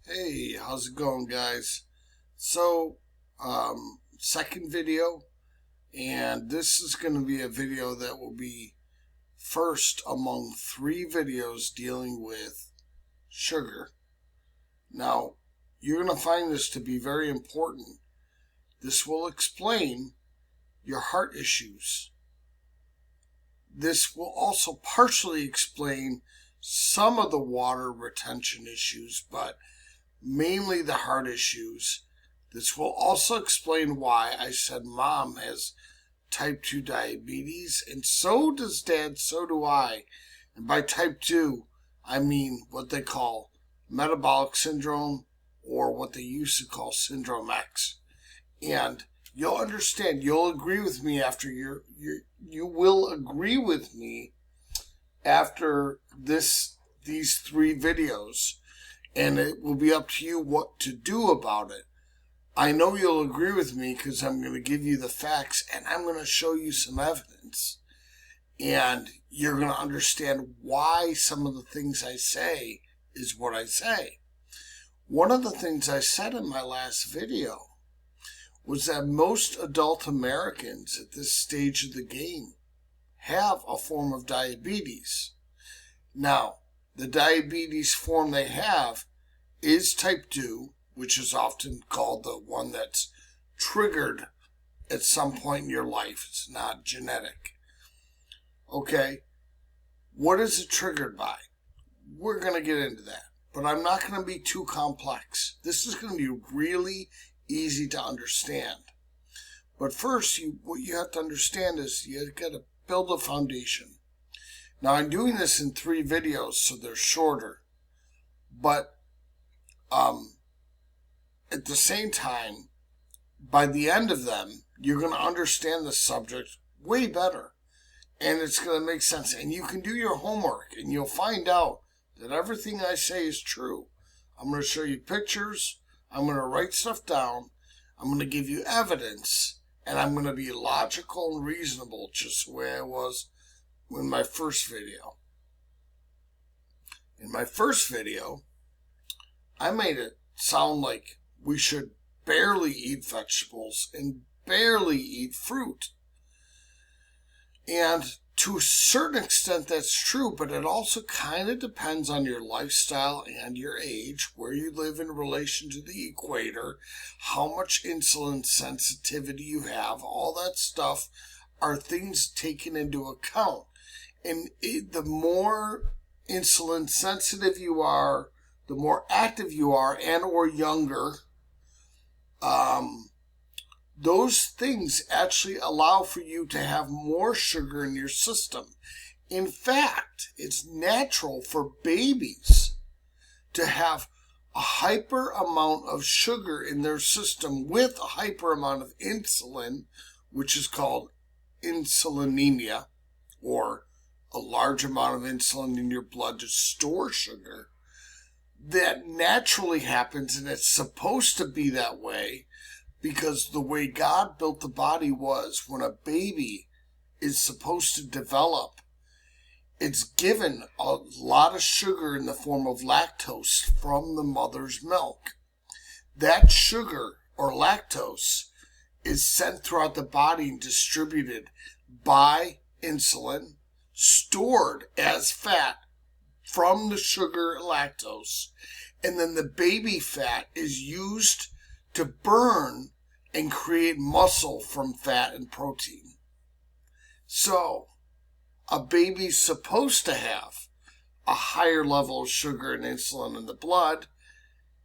Hey, how's it going, guys? So, second video, and this is going to be a video that will be first among three videos dealing with sugar. Now, you're going to find this to be very important. This will explain your heart issues. This will also partially explain some of the water retention issues, but mainly the heart issues. This will also explain why I said mom has type 2 diabetes, and so does dad, so do I. And by type 2, I mean what they call metabolic syndrome, or what they used to call syndrome X. And you'll understand, you'll agree with me after you will agree with me after these three videos, and it will be up to you what to do about it. I know you'll agree with me because I'm going to give you the facts and I'm going to show you some evidence. And you're going to understand why some of the things I say is what I say. One of the things I said in my last video was that most adult Americans at this stage of the game have a form of diabetes. Now, the diabetes form they have is type 2, which is often called the one that's triggered at some point in your life. It's not genetic. Okay, what is it triggered by? We're going to get into that, but I'm not going to be too complex. This is going to be really easy to understand. But first, what you have to understand is you got to build a foundation. Now, I'm doing this in three videos, so they're shorter. But at the same time, by the end of them, you're going to understand the subject way better. And it's going to make sense. And you can do your homework, and you'll find out that everything I say is true. I'm going to show you pictures. I'm going to write stuff down. I'm going to give you evidence. And I'm going to be logical and reasonable, just the way I was in my first video. In my first video, I made it sound like we should barely eat vegetables and barely eat fruit. And to a certain extent that's true, but it also kind of depends on your lifestyle and your age, where you live in relation to the equator, how much insulin sensitivity you have, all that stuff are things taken into account. And the more insulin sensitive you are, the more active you are and or younger, those things actually allow for you to have more sugar in your system. In fact, it's natural for babies to have a hyper amount of sugar in their system with a hyper amount of insulin, which is called insulinemia, or a large amount of insulin in your blood to store sugar. That naturally happens, and it's supposed to be that way because the way God built the body was when a baby is supposed to develop, it's given a lot of sugar in the form of lactose from the mother's milk. That sugar, or lactose, is sent throughout the body and distributed by insulin, stored as fat from the sugar lactose, and then the baby fat is used to burn and create muscle from fat and protein. So, a baby's supposed to have a higher level of sugar and insulin in the blood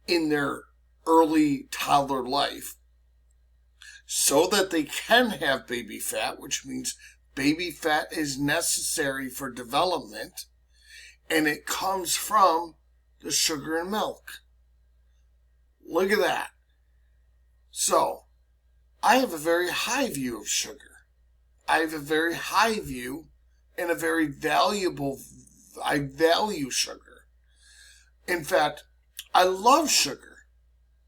in their early toddler life so that they can have baby fat, which means baby fat is necessary for development, and it comes from the sugar and milk. Look at that. So, I have a very high view of sugar. I have a very high view and a very I value sugar. In fact, I love sugar.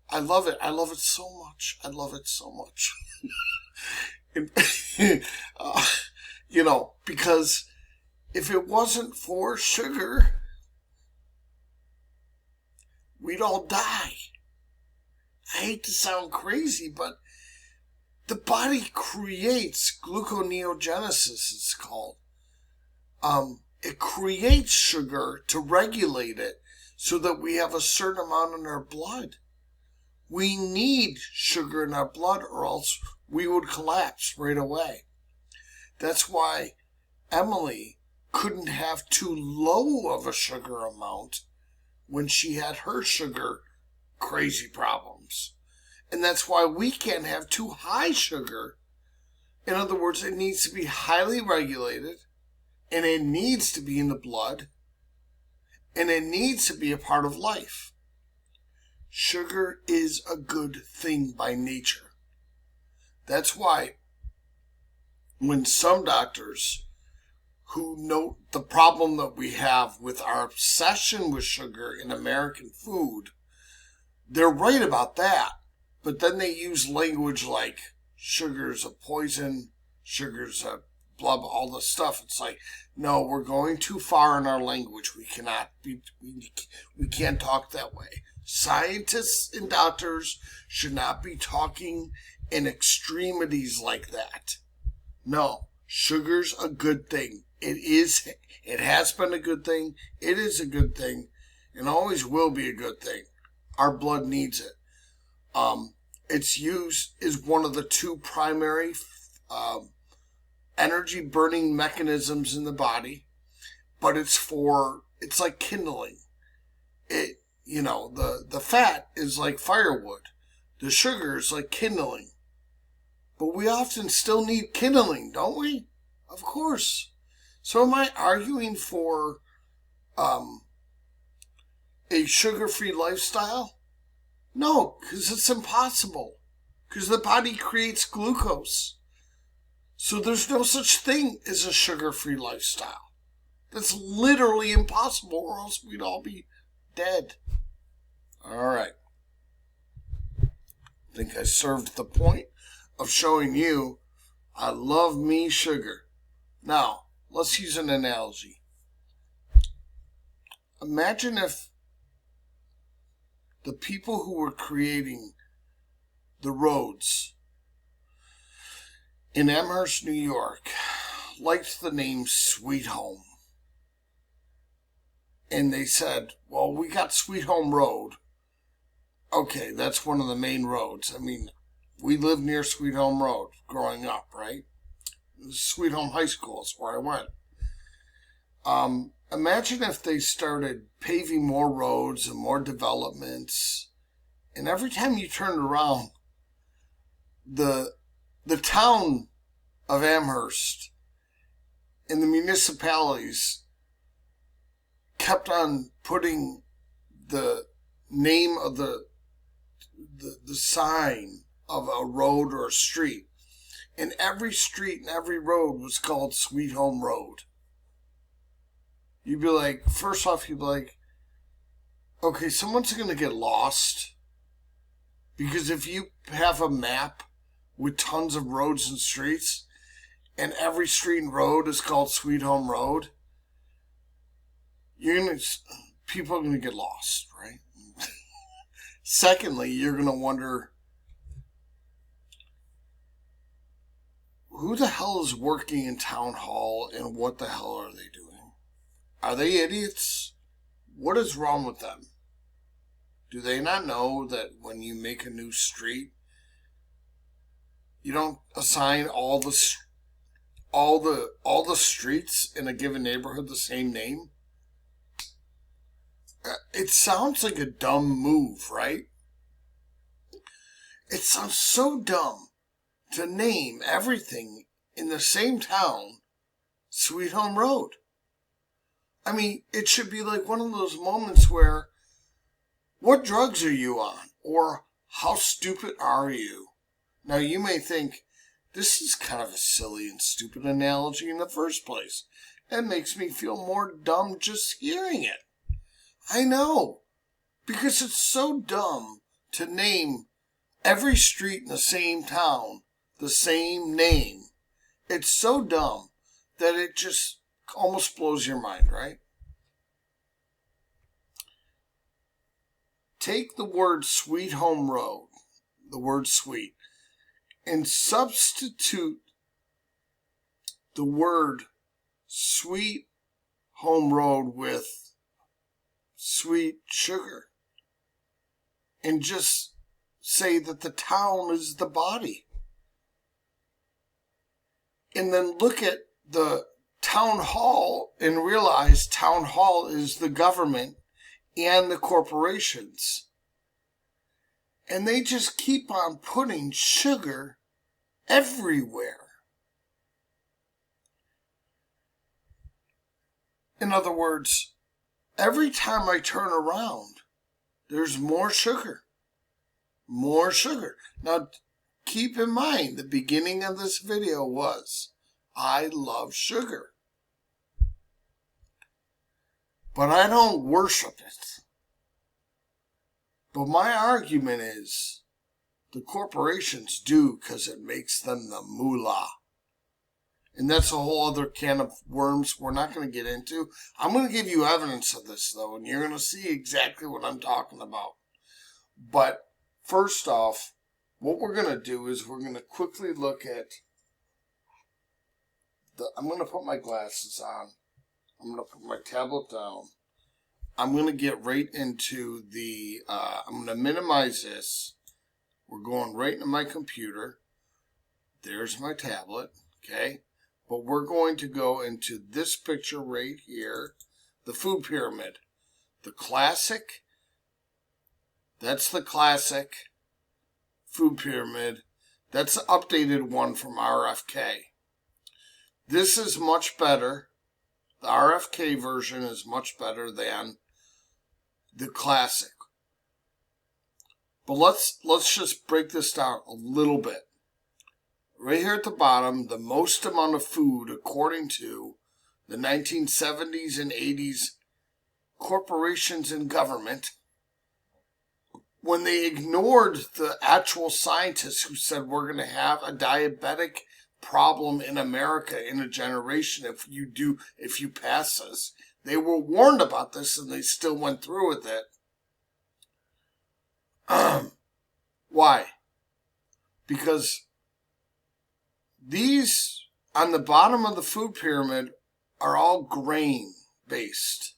I love it. I love it so much. I love it so much. Because if it wasn't for sugar, we'd all die. I hate to sound crazy, but the body creates gluconeogenesis, it's called. It creates sugar to regulate it so that we have a certain amount in our blood. We need sugar in our blood or else we would collapse right away. That's why Emily couldn't have too low of a sugar amount when she had her sugar crazy problems. And that's why we can't have too high sugar. In other words, it needs to be highly regulated, and it needs to be in the blood, and it needs to be a part of life. Sugar is a good thing by nature. That's why when some doctors who note the problem that we have with our obsession with sugar in American food, they're right about that. But then they use language like sugar's a poison, sugar's a blah, blah, all this stuff. It's like, no, we're going too far in our language. We can't talk that way. Scientists and doctors should not be talking in extremities like that. No, sugar's a good thing. It has been a good thing. It is a good thing, and always will be a good thing. Our blood needs it. Its use is one of the two primary energy burning mechanisms in the body, but it's like kindling. The fat is like firewood. The sugar is like kindling. But we often still need kindling, don't we? Of course. So am I arguing for a sugar-free lifestyle? No, because it's impossible. Because the body creates glucose. So there's no such thing as a sugar-free lifestyle. That's literally impossible, or else we'd all be dead. All right. I think I served the point of showing you I love me sugar. Now, let's use an analogy. Imagine if the people who were creating the roads in Amherst, New York, liked the name Sweet Home. And they said, well, we got Sweet Home Road. Okay, that's one of the main roads. I mean, we lived near Sweet Home Road growing up, right? Sweet Home High School is where I went. Imagine if they started paving more roads and more developments, and every time you turned around, the town of Amherst and the municipalities kept on putting the name of the sign of a road or a street. And every street and every road was called Sweet Home Road. You'd be like, first off, you'd be like, okay, someone's going to get lost. Because if you have a map with tons of roads and streets, and every street and road is called Sweet Home Road, people are going to get lost, right? Secondly, you're going to wonder, who the hell is working in town hall and what the hell are they doing? Are they idiots? What is wrong with them? Do they not know that when you make a new street, you don't assign all the streets in a given neighborhood the same name? It sounds like a dumb move, right? It sounds so dumb to name everything in the same town Sweet Home Road. I mean, it should be like one of those moments where, what drugs are you on? Or, how stupid are you? Now, you may think, this is kind of a silly and stupid analogy in the first place. It makes me feel more dumb just hearing it. I know, because it's so dumb to name every street in the same town the same name. It's so dumb that it just almost blows your mind, right? take the word Sweet Home Road, the word sweet, and substitute the word Sweet Home Road with sweet sugar, and just say that the town is the body. And then look at the town hall and realize town hall is the government and the corporations. And they just keep on putting sugar everywhere. In other words, every time I turn around, there's more sugar. More sugar. Now, keep in mind, the beginning of this video was, I love sugar. But I don't worship it. But my argument is, the corporations do because it makes them the moolah. And that's a whole other can of worms we're not going to get into. I'm going to give you evidence of this, though, and you're going to see exactly what I'm talking about. But first off, what we're going to do is we're going to quickly look at I'm going to put my glasses on. I'm going to put my tablet down. I'm going to get right into the, I'm going to minimize this. We're going right into my computer. There's my tablet, okay? But we're going to go into this picture right here, the food pyramid. The classic, that's the classic food pyramid. That's the updated one from RFK. This is much better. The RFK version is much better than the classic. But let's just break this down a little bit. Right here at the bottom, the most amount of food according to the 1970s and 80s corporations and government, when they ignored the actual scientists who said we're going to have a diabetic problem in America in a generation if you pass this. They were warned about this and they still went through with it. Why? Because these on the bottom of the food pyramid are all grain based.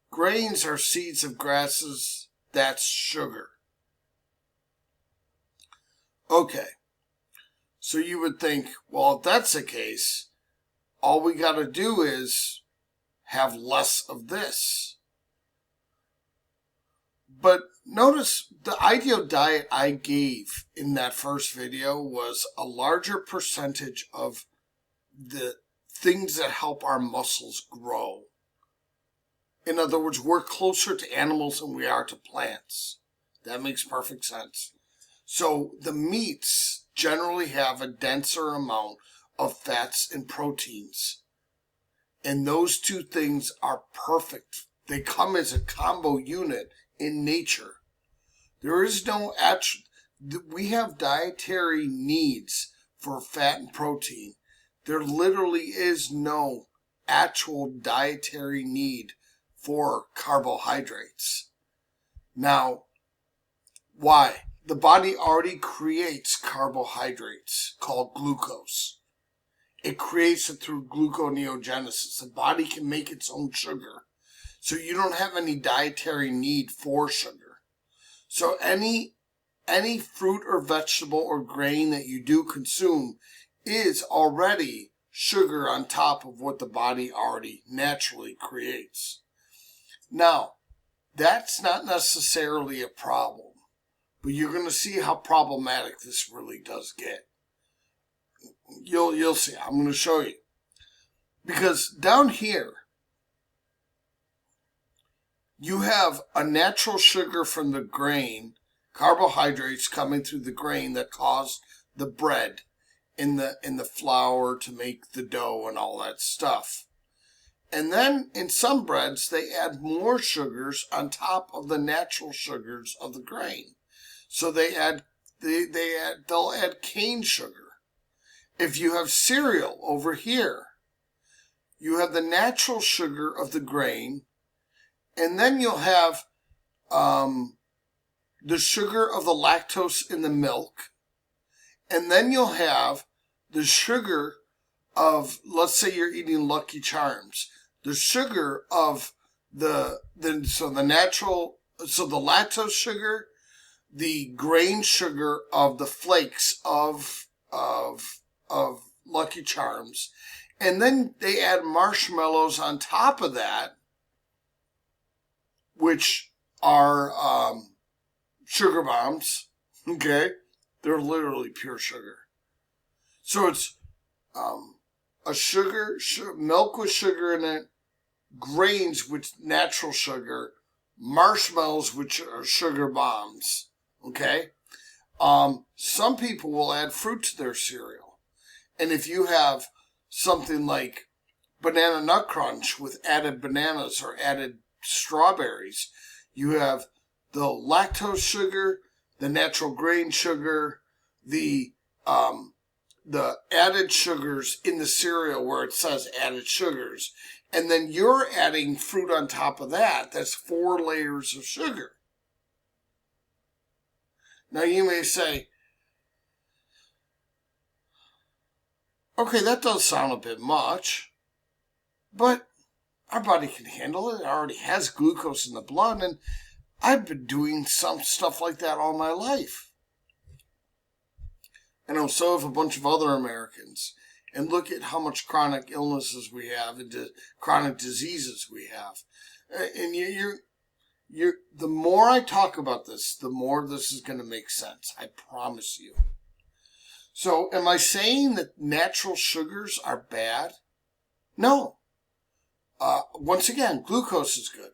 Grains are seeds of grasses. That's sugar. Okay. So you would think, well, if that's the case, all we got to do is have less of this. But notice the ideal diet I gave in that first video was a larger percentage of the things that help our muscles grow. In other words, we're closer to animals than we are to plants. That makes perfect sense. So the meats generally have a denser amount of fats and proteins. And those two things are perfect. They come as a combo unit in nature. There is no actual, we have dietary needs for fat and protein. There literally is no actual dietary need for carbohydrates. Now, why? The body already creates carbohydrates called glucose. It creates it through gluconeogenesis. The body can make its own sugar. So you don't have any dietary need for sugar. So any fruit or vegetable or grain that you do consume is already sugar on top of what the body already naturally creates. Now, that's not necessarily a problem. But you're going to see how problematic this really does get. You'll see. I'm going to show you. Because down here, you have a natural sugar from the grain, carbohydrates coming through the grain that cause the bread in the flour to make the dough and all that stuff. And then in some breads, they add more sugars on top of the natural sugars of the grain. So they'll add cane sugar. If you have cereal over here, you have the natural sugar of the grain, and then you'll have the sugar of the lactose in the milk, and then you'll have the sugar of, let's say you're eating Lucky Charms, the sugar of the lactose sugar, the grain sugar of the flakes of Lucky Charms, and then they add marshmallows on top of that, which are sugar bombs. Okay, they're literally pure sugar. So it's milk with sugar in it, grains with natural sugar, marshmallows which are sugar bombs. Okay, some people will add fruit to their cereal, and if you have something like Banana Nut Crunch with added bananas or added strawberries, you have the lactose sugar, the natural grain sugar, the added sugars in the cereal where it says added sugars, and then you're adding fruit on top of that. That's 4 layers of sugar. Now you may say, okay, that does sound a bit much, but our body can handle it. It already has glucose in the blood, and I've been doing some stuff like that all my life. And so have a bunch of other Americans. And look at how much chronic illnesses we have and chronic diseases we have. And the more I talk about this, the more this is going to make sense. I promise you. So am I saying that natural sugars are bad? No. Once again, glucose is good.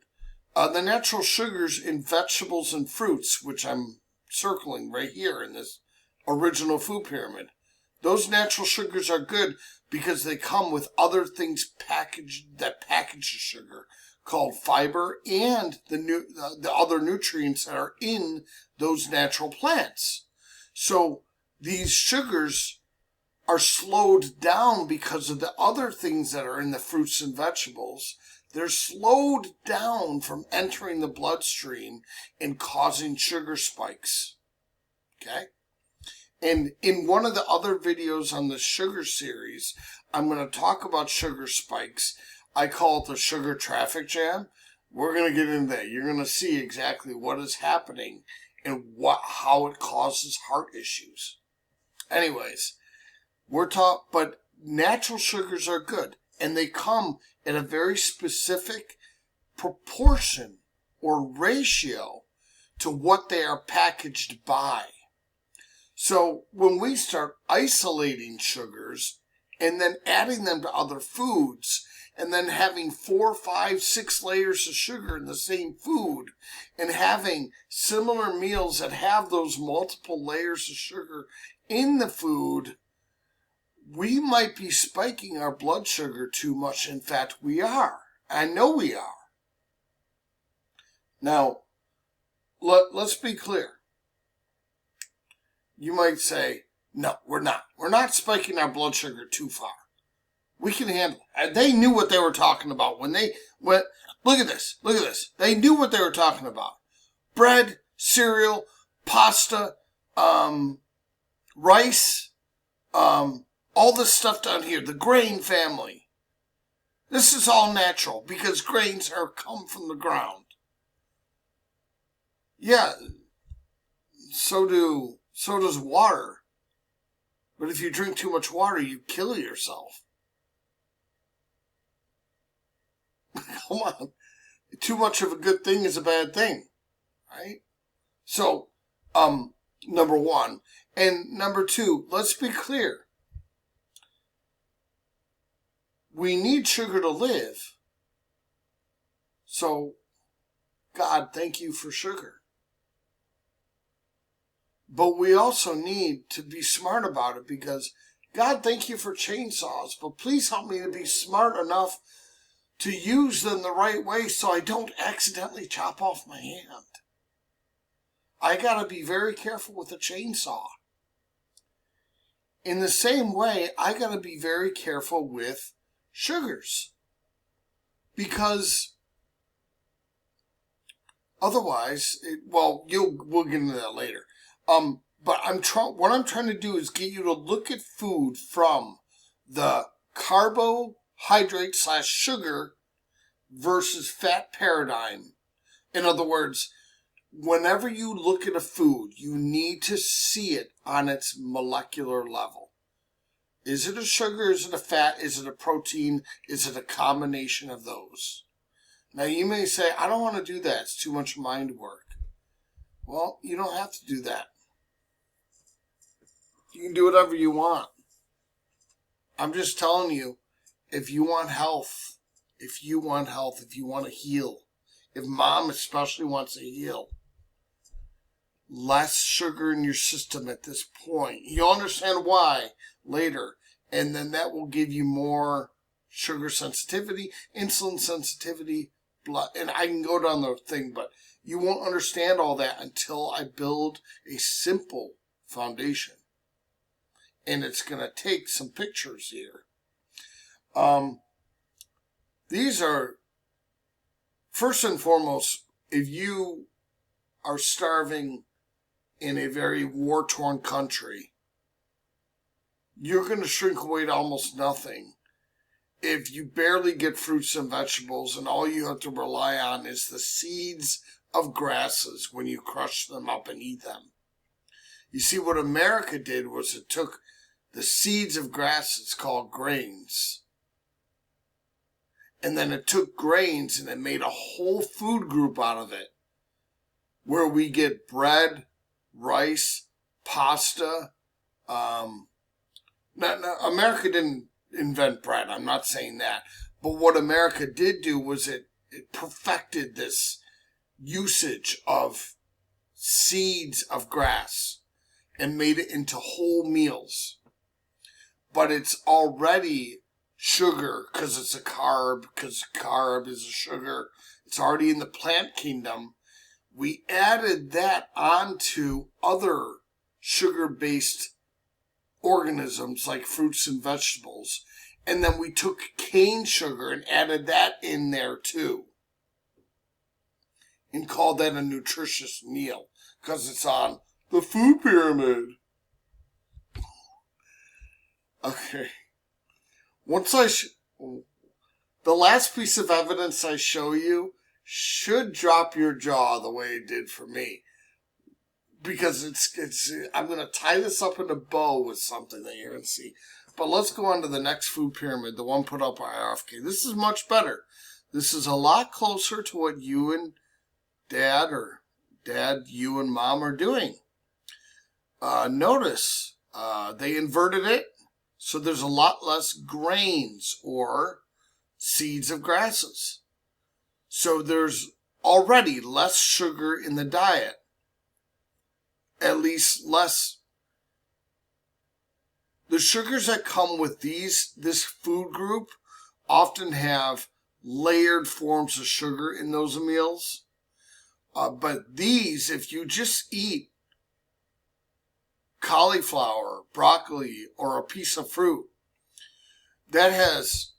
The natural sugars in vegetables and fruits, which I'm circling right here in this original food pyramid, those natural sugars are good because they come with other things package the sugar, called fiber and the other nutrients that are in those natural plants. So these sugars are slowed down because of the other things that are in the fruits and vegetables. They're slowed down from entering the bloodstream and causing sugar spikes. Okay? And in one of the other videos on the sugar series, I'm going to talk about sugar spikes. I call it the sugar traffic jam. We're going to get into that. You're going to see exactly what is happening and how it causes heart issues. Anyways, but natural sugars are good, and they come in a very specific proportion or ratio to what they are packaged by. So when we start isolating sugars and then adding them to other foods and then having 4, 5, 6 layers of sugar in the same food and having similar meals that have those multiple layers of sugar in the food, we might be spiking our blood sugar too much. In fact, we are. I know we are. Now, let's be clear. You might say, no, we're not. We're not spiking our blood sugar too far. We can handle it. They knew what they were talking about when they went, look at this. They knew what they were talking about. Bread, cereal, pasta, rice, all this stuff down here, the grain family. This is all natural because grains come from the ground. Yeah, so does water. But if you drink too much water, you kill yourself. Come on. Too much of a good thing is a bad thing, right? So, number one. And number two, let's be clear. We need sugar to live. So, God, thank you for sugar. But we also need to be smart about it because, God, thank you for chainsaws, but please help me to be smart enough to use them the right way so I don't accidentally chop off my hand. I gotta be very careful with a chainsaw. In the same way, I gotta be very careful with sugars. Because Otherwise, we'll get into that later. But what I'm trying to do is get you to look at food from the carbohydrate / sugar versus fat paradigm. In other words, whenever you look at a food, you need to see it on its molecular level. Is it a sugar? Is it a fat? Is it a protein? Is it a combination of those? Now, you may say, I don't want to do that. It's too much mind work. Well, you don't have to do that. You can do whatever you want. I'm just telling you, if you want health, if you want to heal, if mom especially wants to heal, less sugar in your system at this point. You'll understand why later. And then that will give you more sugar sensitivity, insulin sensitivity, blood. And I can go down the thing, but you won't understand all that until I build a simple foundation. And it's going to take some pictures here. These are, first and foremost, if you are starving in a very war-torn country, you're going to shrink away to almost nothing if you barely get fruits and vegetables and all you have to rely on is the seeds of grasses when you crush them up and eat them. You see, what America did was it took the seeds of grasses called grains, and then it took grains and it made a whole food group out of it, where we get bread, rice, pasta. America didn't invent bread. I'm not saying that. But what America did do was it perfected this usage of seeds of grass and made it into whole meals. But it's already sugar because it's a carb, because carb is a sugar. It's already in the plant kingdom. We added that onto other sugar-based organisms like fruits and vegetables. And then we took cane sugar and added that in there too. And called that a nutritious meal because it's on the food pyramid. Okay. The last piece of evidence I show you should drop your jaw the way it did for me. Because I'm going to tie this up in a bow with something that you're going to see. But let's go on to the next food pyramid, the one put up by RFK. This is much better. This is a lot closer to what you and Dad, or Dad, you and Mom are doing. Notice they inverted it, so there's a lot less grains or seeds of grasses. So there's already less sugar in the diet. At least less. The sugars that come with this food group often have layered forms of sugar in those meals. But these, if you just eat cauliflower, broccoli, or a piece of fruit, that is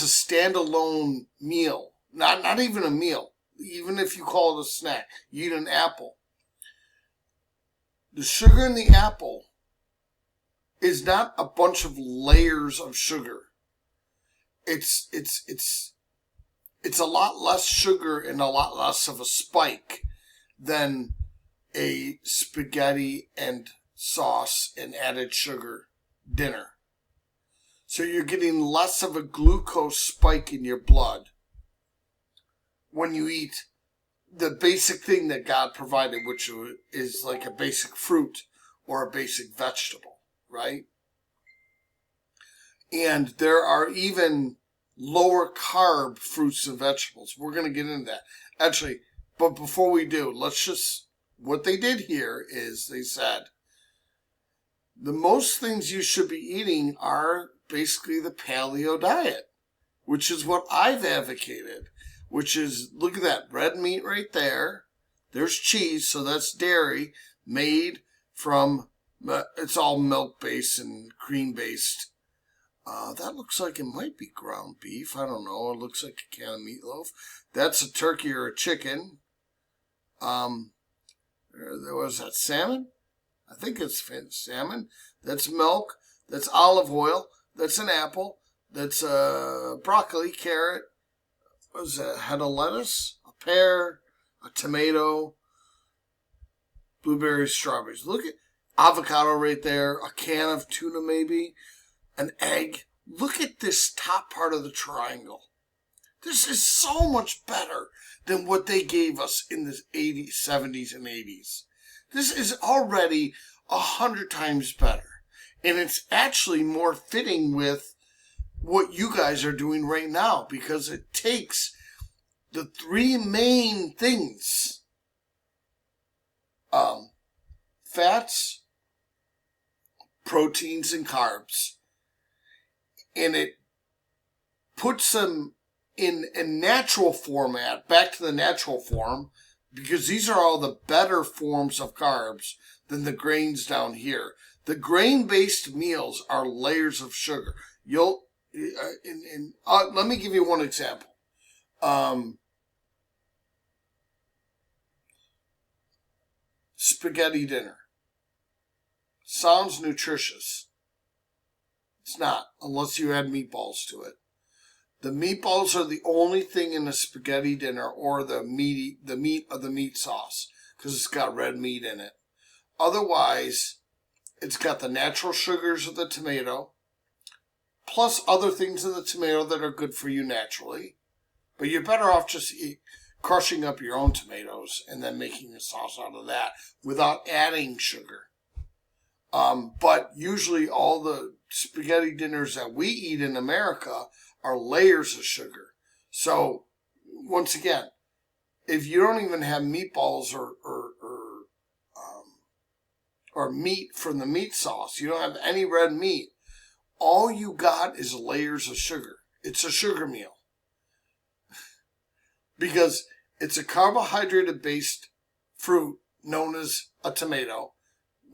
a standalone meal. Not even a meal. Even if you call it a snack. You eat an apple. The sugar in the apple is not a bunch of layers of sugar. It's a lot less sugar and a lot less of a spike than a spaghetti and sauce and added sugar dinner. So you're getting less of a glucose spike in your blood when you eat the basic thing that God provided, which is like a basic fruit or a basic vegetable, right? And there are even lower carb fruits and vegetables. We're going to get into that. Actually, but before we do, what they did here is they said, the most things you should be eating are basically the paleo diet, which is what I've advocated. Which is, look at that, red meat right there. There's cheese, so that's dairy, made from, it's all milk-based and cream-based. That looks like it might be ground beef. I don't know. It looks like a can of meatloaf. That's a turkey or a chicken. There was that salmon. I think it's salmon. That's milk. That's olive oil. That's an apple. That's broccoli, carrot. What was that? Head of lettuce, a pear, a tomato, blueberries, strawberries. Look at avocado right there. A can of tuna maybe. An egg. Look at this top part of the triangle. This is so much better than what they gave us in the 80s, 70s, and 80s. This is already 100 times better. And it's actually more fitting with what you guys are doing right now, because it takes the three main things. Fats, proteins, and carbs. And it puts them in a natural format, back to the natural form, because these are all the better forms of carbs than the grains down here. The grain-based meals are layers of sugar. Let me give you one example. Spaghetti dinner. Sounds nutritious. It's not, unless you add meatballs to it. The meatballs are the only thing in a spaghetti dinner, or the meat of the meat sauce, because it's got red meat in it. Otherwise, it's got the natural sugars of the tomato, plus other things in the tomato that are good for you naturally. But you're better off just crushing up your own tomatoes and then making a sauce out of that without adding sugar. But usually all the spaghetti dinners that we eat in America are layers of sugar. So, once again, if you don't even have meatballs or meat from the meat sauce, you don't have any red meat, all you got is layers of sugar. It's a sugar meal. Because it's a carbohydrate-based fruit known as a tomato.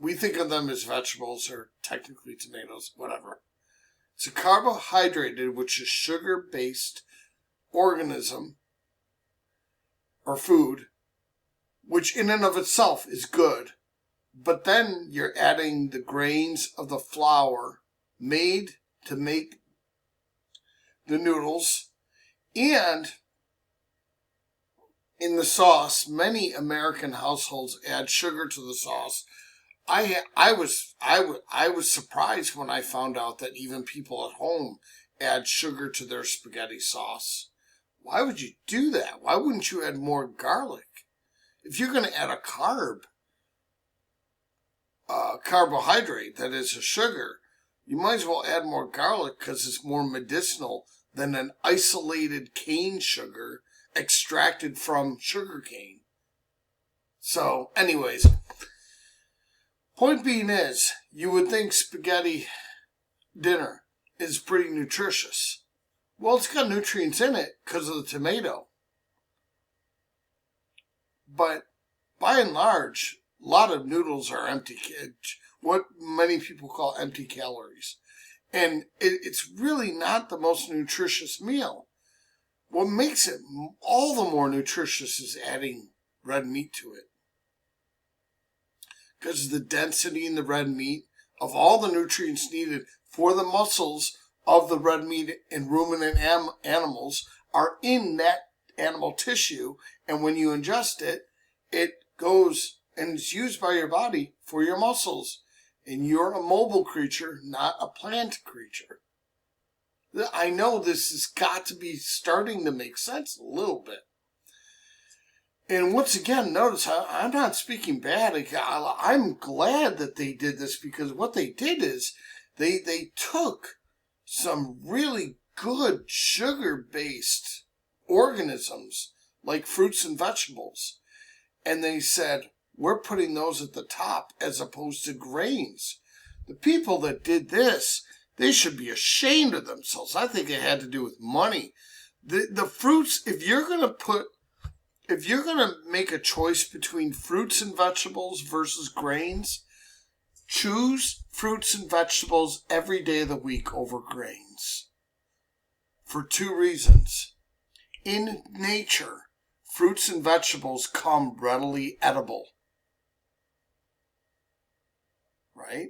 We think of them as vegetables, or technically tomatoes, whatever. It's a carbohydrate, which is sugar-based organism or food, which in and of itself is good. But then you're adding the grains of the flour made to make the noodles. And in the sauce, many American households add sugar to the sauce. I was surprised when I found out that even people at home add sugar to their spaghetti sauce. Why would you do that? Why wouldn't you add more garlic? If you're going to add a carbohydrate that is a sugar, you might as well add more garlic, because it's more medicinal than an isolated cane sugar extracted from sugar cane. So, anyways, point being is, you would think spaghetti dinner is pretty nutritious. Well, it's got nutrients in it because of the tomato. But by and large, a lot of noodles are empty, what many people call empty calories. And it's really not the most nutritious meal. What makes it all the more nutritious is adding red meat to it. Because the density in the red meat of all the nutrients needed for the muscles of the red meat and ruminant animals are in that animal tissue. And when you ingest it, it goes and it's used by your body for your muscles. And you're a mobile creature, not a plant creature. I know this has got to be starting to make sense a little bit. And once again, notice I'm not speaking bad. I'm glad that they did this, because what they did is they took some really good sugar-based organisms like fruits and vegetables, and they said, we're putting those at the top as opposed to grains. The people that did this, they should be ashamed of themselves. I think it had to do with money. The fruits, if you're going to make a choice between fruits and vegetables versus grains, choose fruits and vegetables every day of the week over grains. For two reasons. In nature, fruits and vegetables come readily edible. Right?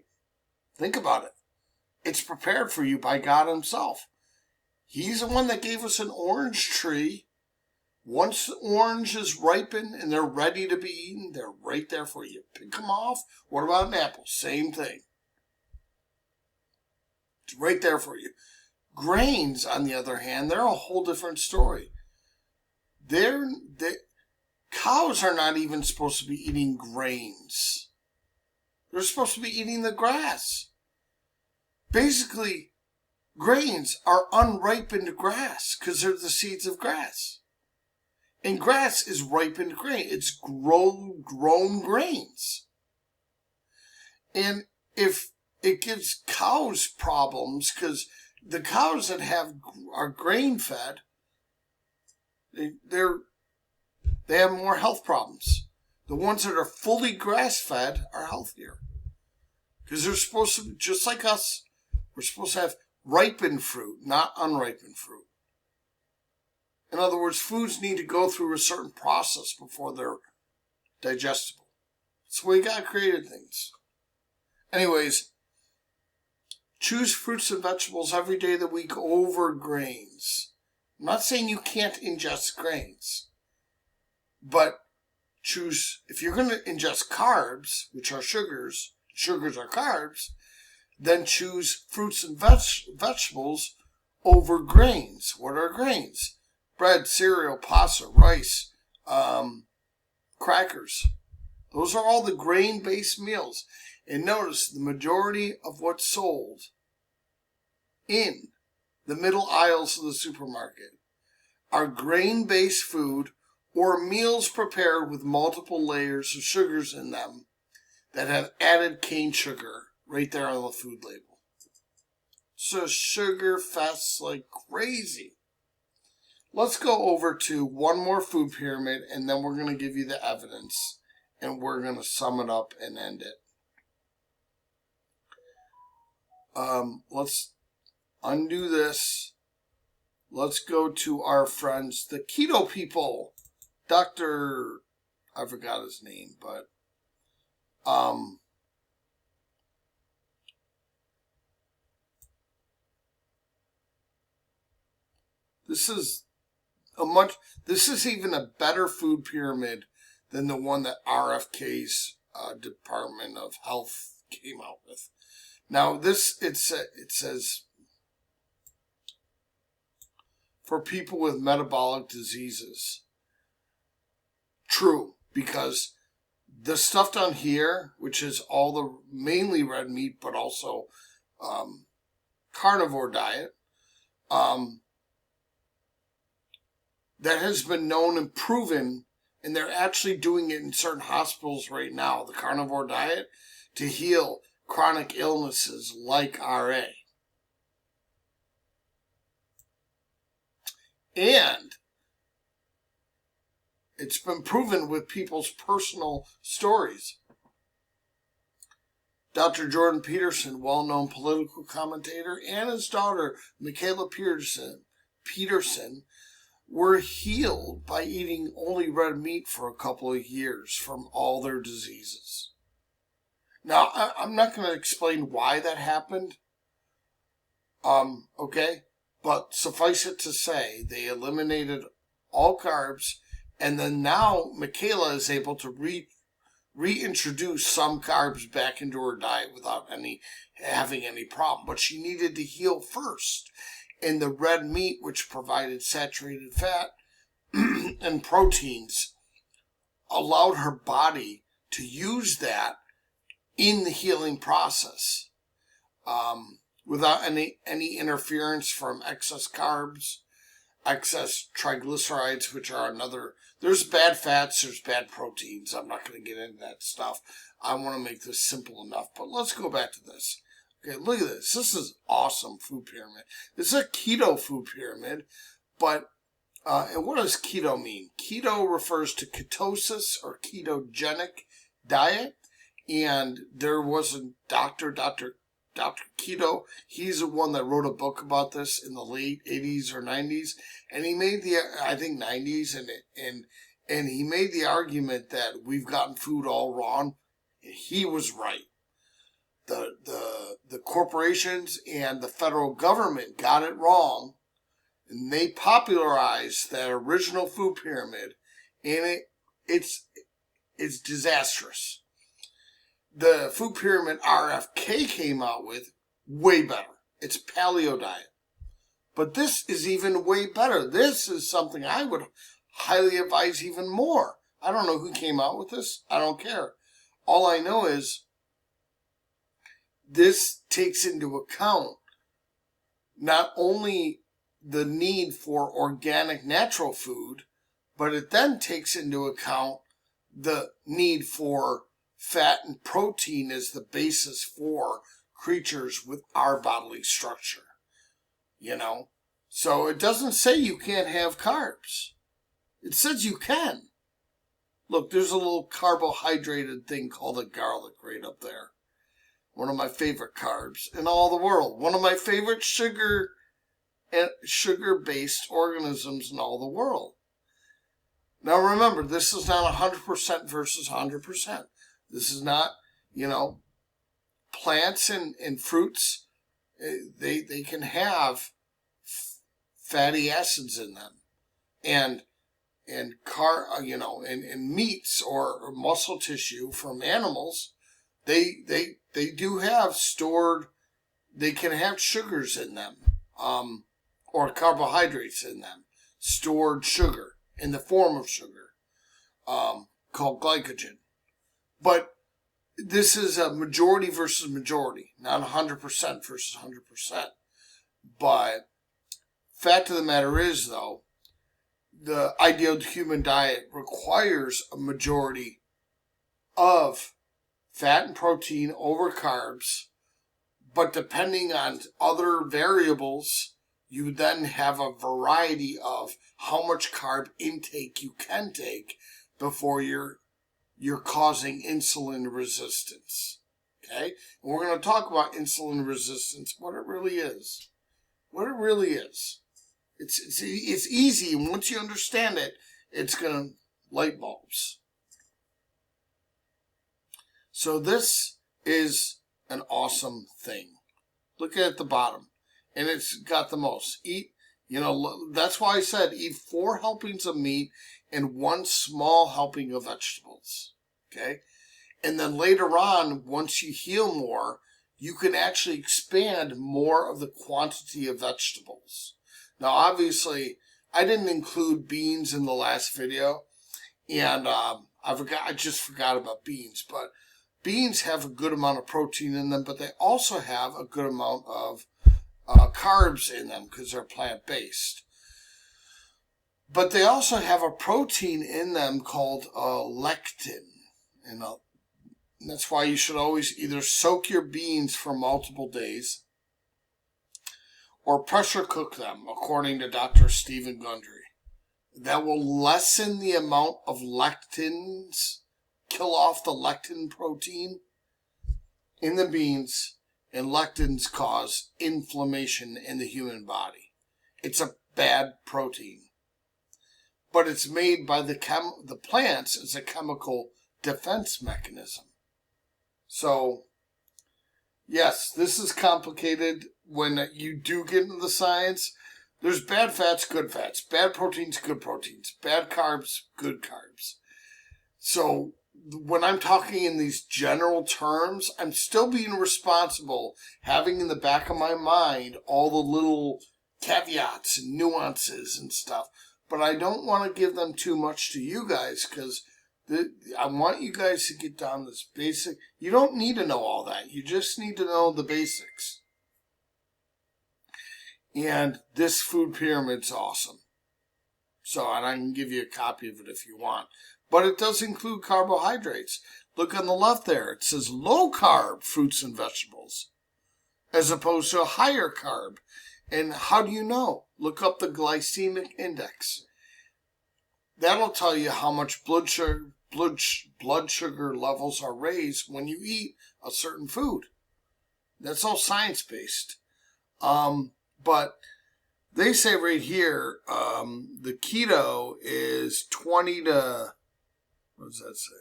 Think about it. It's prepared for you by God himself. He's the one that gave us an orange tree. Once the oranges ripen and they're ready to be eaten, they're right there for you. Pick them off. What about an apple? Same thing. It's right there for you. Grains, on the other hand, they're a whole different story. Cows are not even supposed to be eating grains. They're supposed to be eating the grass. Basically, grains are unripened grass because they're the seeds of grass. And grass is ripened grain. It's grown grains. And if it gives cows problems, because the cows that are grain fed, they have more health problems. The ones that are fully grass fed are healthier. Because they're supposed to, just like us, we're supposed to have ripened fruit, not unripened fruit. In other words, foods need to go through a certain process before they're digestible. That's the way God created things. Anyways, choose fruits and vegetables every day of the week over grains. I'm not saying you can't ingest grains, but choose, if you're going to ingest carbs, which are sugars are carbs, then choose fruits and vegetables over grains. What are grains? Bread, cereal, pasta, rice, crackers. Those are all the grain-based meals. And notice the majority of what's sold in the middle aisles of the supermarket are grain-based food or meals prepared with multiple layers of sugars in them that have added cane sugar right there on the food label. So sugar fests like crazy. Let's go over to one more food pyramid, and then we're going to give you the evidence, and we're going to sum it up and end it. Let's undo this. Let's go to our friends, the keto people. Dr. I forgot his name, but this is even a better food pyramid than the one that RFK's Department of Health came out with. Now it says for people with metabolic diseases. True, because the stuff down here, which is all the mainly red meat, but also carnivore diet, that has been known and proven, and they're actually doing it in certain hospitals right now, the carnivore diet, to heal chronic illnesses like RA. And it's been proven with people's personal stories. Dr. Jordan Peterson, well-known political commentator, and his daughter, Mikhaila Peterson, were healed by eating only red meat for a couple of years from all their diseases. Now, I'm not going to explain why that happened. Okay? But suffice it to say, they eliminated all carbs, and then now Mikhaila is able to reintroduce some carbs back into her diet without having any problem. But she needed to heal first. And the red meat, which provided saturated fat and proteins, allowed her body to use that in the healing process without any interference from excess carbs, excess triglycerides, which are another. There's bad fats, there's bad proteins. I'm not going to get into that stuff. I want to make this simple enough. But let's go back to this. Okay, look at this. This is awesome food pyramid. This is a keto food pyramid, but and what does keto mean? Keto refers to ketosis or ketogenic diet, and there was a Dr. Keto. He's the one that wrote a book about this in the late 80s or 90s, and he made the, I think, 90s, and And he made the argument that we've gotten food all wrong. He was right. The corporations and the federal government got it wrong, and they popularized that original food pyramid, and it's disastrous. The food pyramid RFK came out with, way better. It's paleo diet. But this is even way better. This is something I would highly advise even more. I don't know who came out with this. I don't care. All I know is this takes into account not only the need for organic natural food, but it then takes into account the need for fat and protein as the basis for creatures with our bodily structure. You know? So it doesn't say you can't have carbs. It says you can. Look, there's a little carbohydrated thing called a garlic right up there. One of my favorite carbs in all the world. One of my favorite sugar-based organisms in all the world. Now remember, this is not 100% versus 100%. This is not, plants and fruits, they can have fatty acids in them. And meats or muscle tissue from animals, they do have stored, they can have sugars in them, or carbohydrates in them, stored sugar in the form of sugar, called glycogen. But this is a majority versus majority, not 100% versus 100%. But fact of the matter is, though, the ideal human diet requires a majority of fat and protein over carbs, but depending on other variables, you then have a variety of how much carb intake you can take before you're causing insulin resistance. Okay? And we're going to talk about insulin resistance, what it really is. What it really is. It's easy, and once you understand it, it's going to light bulbs. So this is an awesome thing. Look at the bottom, and it's got the most. That's why I said eat 4 helpings of meat and 1 small helping of vegetables. Okay? And then later on, once you heal more, you can actually expand more of the quantity of vegetables. Now, obviously, I didn't include beans in the last video, and I just forgot about beans. But beans have a good amount of protein in them, but they also have a good amount of carbs in them because they're plant-based. But they also have a protein in them called lectin, and that's why you should always either soak your beans for multiple days or pressure cook them, according to Dr. Stephen Gundry. That will lessen the amount of lectins, kill off the lectin protein in the beans, and lectins cause inflammation in the human body. It's a bad protein. But it's made by the plants as a chemical defense mechanism. So, yes, this is complicated. When you do get into the science, there's bad fats, good fats, bad proteins, good proteins, bad carbs, good carbs. So when I'm talking in these general terms, I'm still being responsible, having in the back of my mind all the little caveats and nuances and stuff. But I don't want to give them too much to you guys, because I want you guys to get down this basic. You don't need to know all that. You just need to know the basics. And this food pyramid's awesome. So, and I can give you a copy of it if you want. But it does include carbohydrates. Look on the left there. It says low carb fruits and vegetables, as opposed to a higher carb. And how do you know? Look up the glycemic index. That'll tell you how much blood sugar levels are raised when you eat a certain food. That's all science-based. But they say right here, the keto is 20 to, what does that say?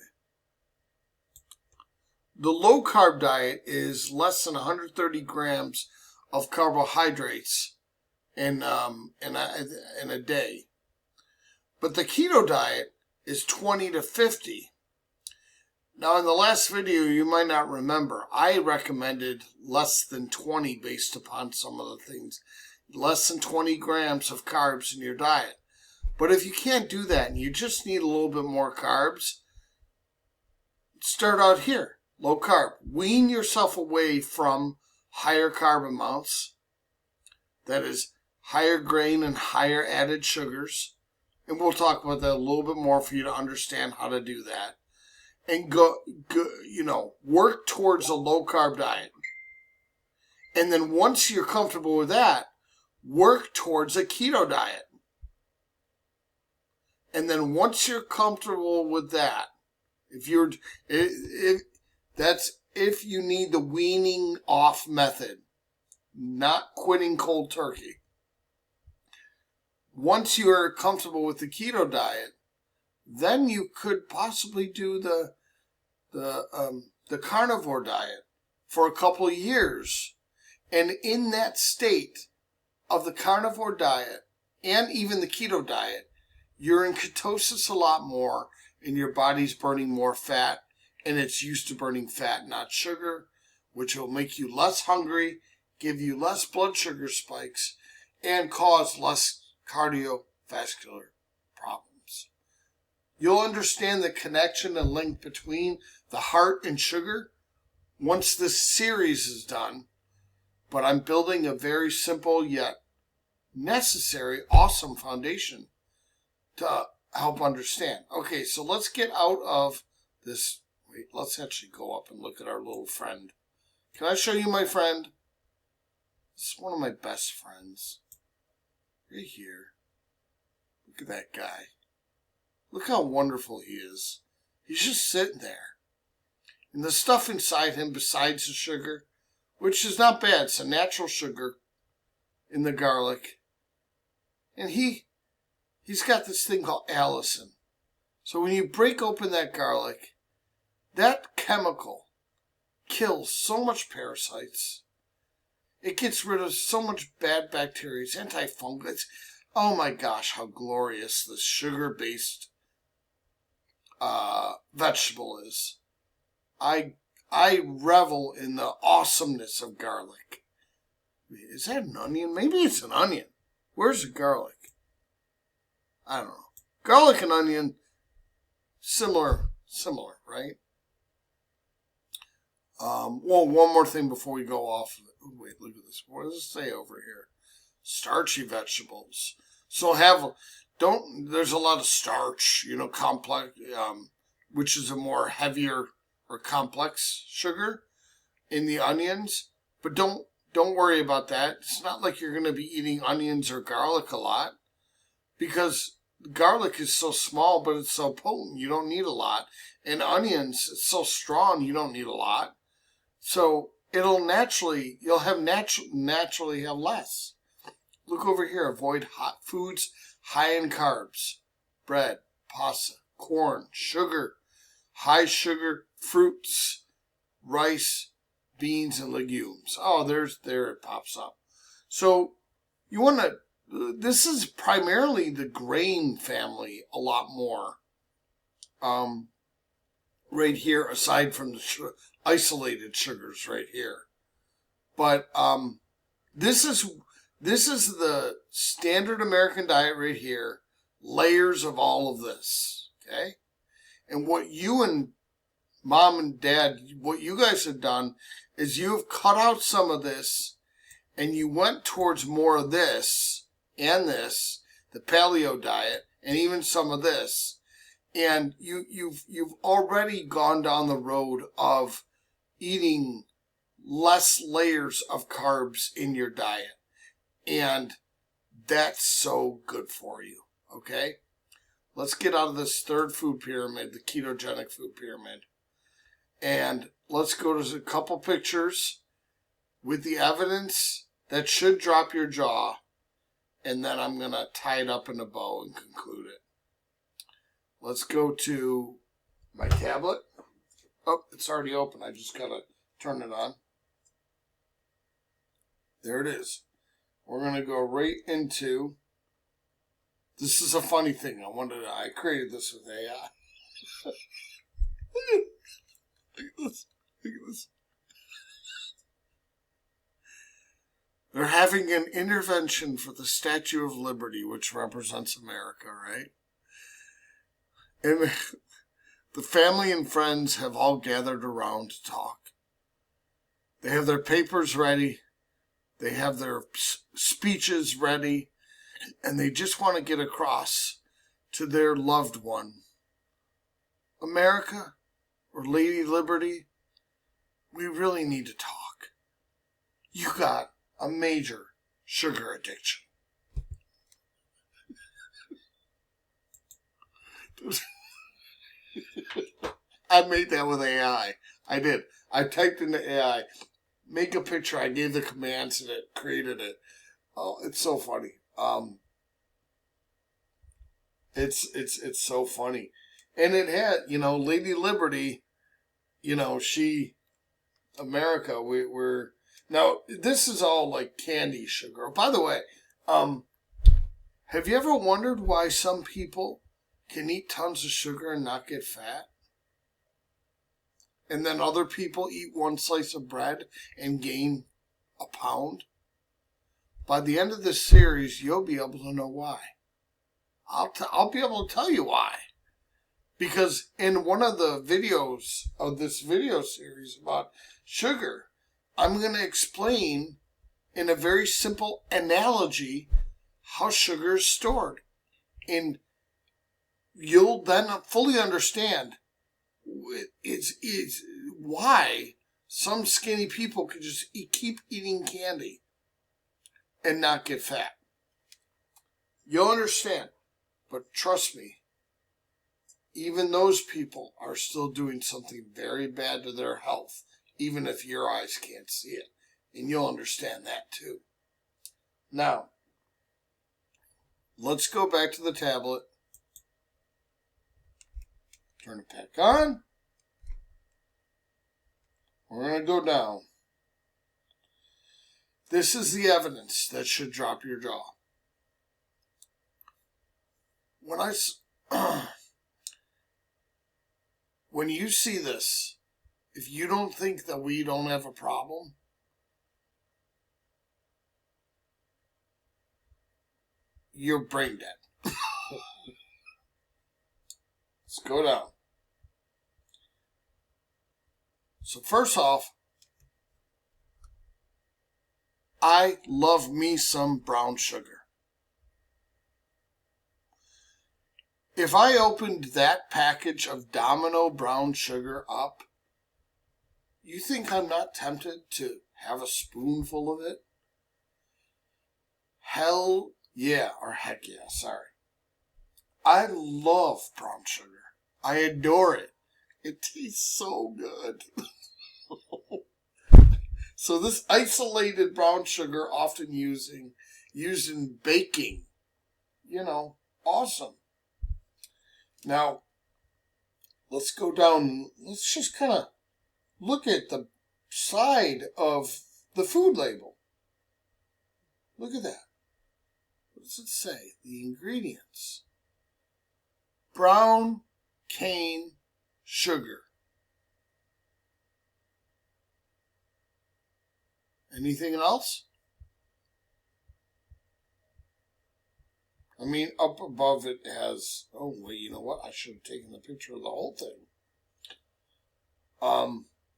The low carb diet is less than 130 grams of carbohydrates in a day. But the keto diet is 20 to 50. Now, in the last video, you might not remember, I recommended less than 20 based upon some of the things. Less than 20 grams of carbs in your diet. But if you can't do that and you just need a little bit more carbs, start out here, low carb. Wean yourself away from higher carb amounts, that is higher grain and higher added sugars. And we'll talk about that a little bit more for you to understand how to do that. And go, work towards a low carb diet. And then once you're comfortable with that, work towards a keto diet. And then once you're comfortable with that, if you need the weaning off method, not quitting cold turkey. Once you are comfortable with the keto diet, then you could possibly do the carnivore diet for a couple of years. And in that state of the carnivore diet and even the keto diet, you're in ketosis a lot more and your body's burning more fat, and it's used to burning fat, not sugar, which will make you less hungry, give you less blood sugar spikes, and cause less cardiovascular problems. You'll understand the connection and link between the heart and sugar once this series is done, but I'm building a very simple yet necessary, awesome foundation to help understand. Okay, so let's get out of this. Wait, let's actually go up and look at our little friend. Can I show you my friend? This is one of my best friends. Right here. Look at that guy. Look how wonderful he is. He's just sitting there. And the stuff inside him besides the sugar, which is not bad, it's a natural sugar in the garlic. And he's got this thing called allicin. So when you break open that garlic, that chemical kills so much parasites. It gets rid of so much bad bacteria. It's antifungal. Oh my gosh, how glorious this sugar-based vegetable is. I revel in the awesomeness of garlic. Is that an onion? Maybe it's an onion. Where's the garlic? I don't know. Garlic and onion, similar, right? Well, one more thing before we go off. Wait, look at this. What does it say over here? Starchy vegetables. So there's a lot of starch, complex, which is a more heavier or complex sugar in the onions. But don't worry about that. It's not like you're going to be eating onions or garlic a lot, because garlic is so small, but it's so potent, you don't need a lot. And onions, it's so strong, you don't need a lot. So you'll naturally have less. Look over here. Avoid hot foods high in carbs. Bread, pasta, corn, sugar, high sugar, fruits, rice, beans, and legumes. Oh, there it pops up. So you want to, this is primarily the grain family a lot more. Right here, aside from the isolated sugars right here. But this is the standard American diet right here. Layers of all of this, okay? And what you and mom and dad, what you guys have done is you've cut out some of this and you went towards more of this and this, the paleo diet, and even some of this. And you've already gone down the road of eating less layers of carbs in your diet. And that's so good for you, okay? Let's get out of this third food pyramid, the ketogenic food pyramid. And let's go to a couple pictures with the evidence that should drop your jaw and then I'm going to tie it up in a bow and conclude it. Let's go to my tablet. Oh, it's already open. I just got to turn it on. There it is. We're going to go right into... This is a funny thing. I created this with AI. Look at this. Look at this. They're having an intervention for the Statue of Liberty, which represents America, right? And the family and friends have all gathered around to talk. They have their papers ready. They have their speeches ready. And they just want to get across to their loved one. America, or Lady Liberty, we really need to talk. You got a major sugar addiction. I made that with AI. I did. I typed into AI, make a picture. I gave the commands and it created it. Oh, it's so funny. It's so funny. And it had, Lady Liberty, America, we're now, this is all like candy sugar. By the way, have you ever wondered why some people can eat tons of sugar and not get fat? And then other people eat one slice of bread and gain a pound? By the end of this series, you'll be able to know why. I'll be able to tell you why. Because in one of the videos of this video series about sugar, I'm going to explain in a very simple analogy how sugar is stored. And you'll then fully understand it's why some skinny people can just keep eating candy and not get fat. You'll understand. But trust me, even those people are still doing something very bad to their health, even if your eyes can't see it. And you'll understand that too. Now, let's go back to the tablet. Turn it back on. We're going to go down. This is the evidence that should drop your jaw. When you see this, if you don't think that we don't have a problem, you're brain dead. Let's go down. So first off, I love me some brown sugar. If I opened that package of Domino brown sugar up, you think I'm not tempted to have a spoonful of it? Hell yeah, or heck yeah, sorry. I love brown sugar. I adore it. It tastes so good. So this isolated brown sugar, often used in baking, awesome. Now, let's go down. Let's just kind of look at the side of the food label. Look at that. What does it say? The ingredients. Brown cane sugar. Anything else? I mean, up above it has... Oh, wait, you know what? I should have taken the picture of the whole thing.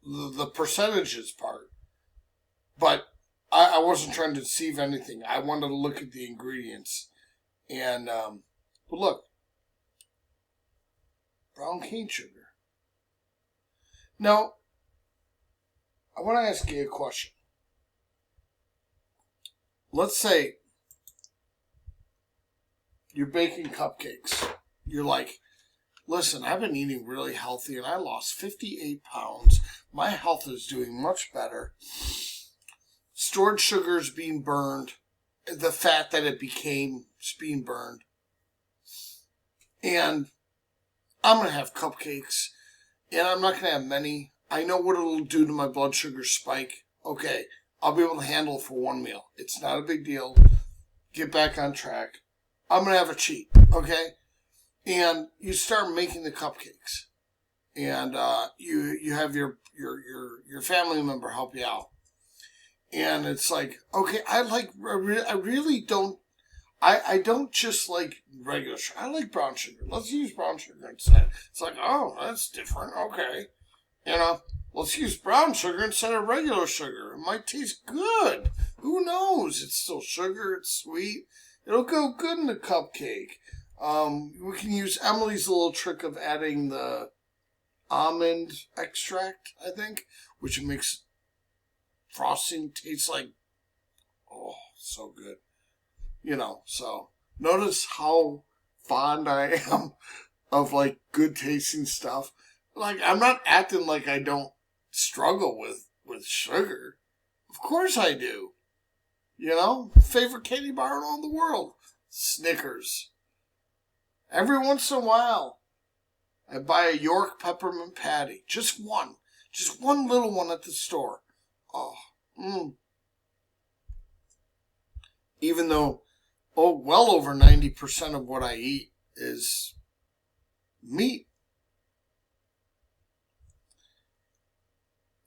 The percentages part. But I wasn't trying to deceive anything. I wanted to look at the ingredients. And, but look. Brown cane sugar. Now, I want to ask you a question. Let's say you're baking cupcakes. You're like, listen, I've been eating really healthy and I lost 58 pounds. My health is doing much better. Stored sugar is being burned the fat that it became is being burned. And I'm going to have cupcakes, and I'm not going to have many. I know what it'll do to my blood sugar spike. Okay, I'll be able to handle it for one meal. It's not a big deal. Get back on track. I'm going to have a cheat, okay? And you start making the cupcakes. And you have your family member help you out. And it's like, okay, I really don't, I don't just like regular sugar. I like brown sugar. Let's use brown sugar instead. It's like, oh, that's different. Okay. Let's use brown sugar instead of regular sugar. It might taste good. Who knows? It's still sugar. It's sweet. It'll go good in the cupcake. We can use Emily's little trick of adding the almond extract, I think, which makes frosting taste like, oh, so good. So notice how fond I am of like good tasting stuff. Like, I'm not acting like I don't struggle with sugar. Of course I do. Favorite candy bar in all the world, Snickers. Every once in a while, I buy a York peppermint patty. Just one little one at the store. Oh, Even though, well over 90% of what I eat is meat.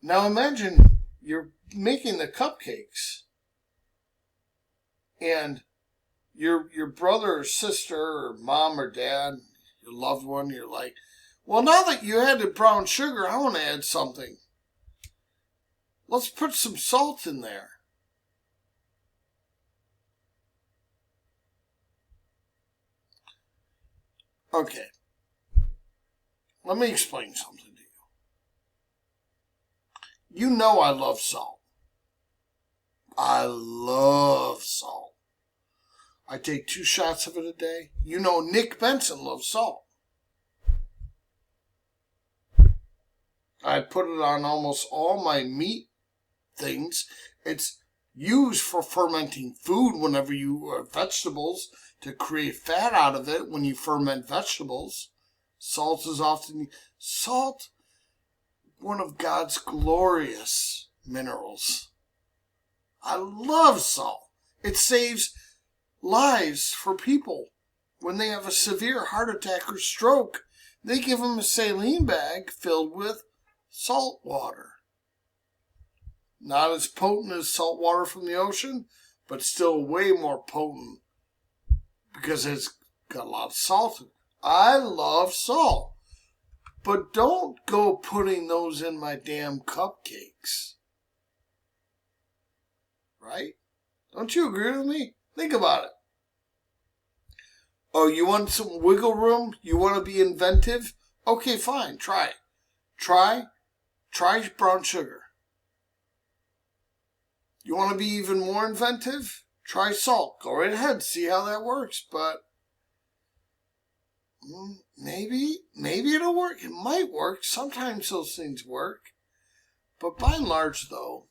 Now imagine you're making the cupcakes and your brother or sister or mom or dad, your loved one, you're like, well, now that you added brown sugar, I want to add something. Let's put some salt in there. Okay. Let me explain something to you. You know I love salt. I love salt. I take 2 shots of it a day. Nick Benson loves salt. I put it on almost all my meat things. It's used for fermenting food whenever you vegetables to create fat out of it when you ferment vegetables. Salt is often one of God's glorious minerals. I love salt. It saves lives for people. When they have a severe heart attack or stroke, they give them a saline bag filled with salt water. Not as potent as salt water from the ocean, but still way more potent because it's got a lot of salt in it. I love salt. But don't go putting those in my damn cupcakes. Right? Don't you agree with me? Think about it. Oh, you want some wiggle room? You want to be inventive? Okay, fine. Try it. Try brown sugar. You want to be even more inventive? Try salt. Go right ahead. See how that works. But maybe it'll work. It might work. Sometimes those things work. But by and large, though,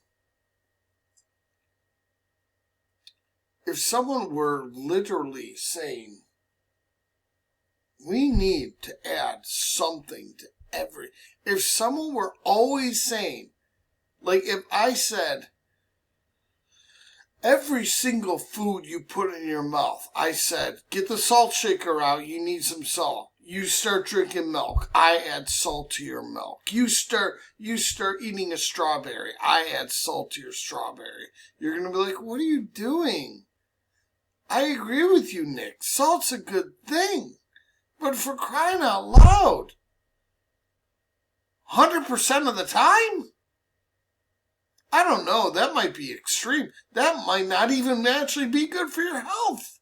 if someone were literally saying, we need to add something to if someone were always saying, like if I said, every single food you put in your mouth, I said, get the salt shaker out, you need some salt. You start drinking milk, I add salt to your milk. You start eating a strawberry, I add salt to your strawberry. You're going to be like, what are you doing? I agree with you, Nick. Salt's a good thing. But for crying out loud, 100% of the time? I don't know. That might be extreme. That might not even naturally be good for your health.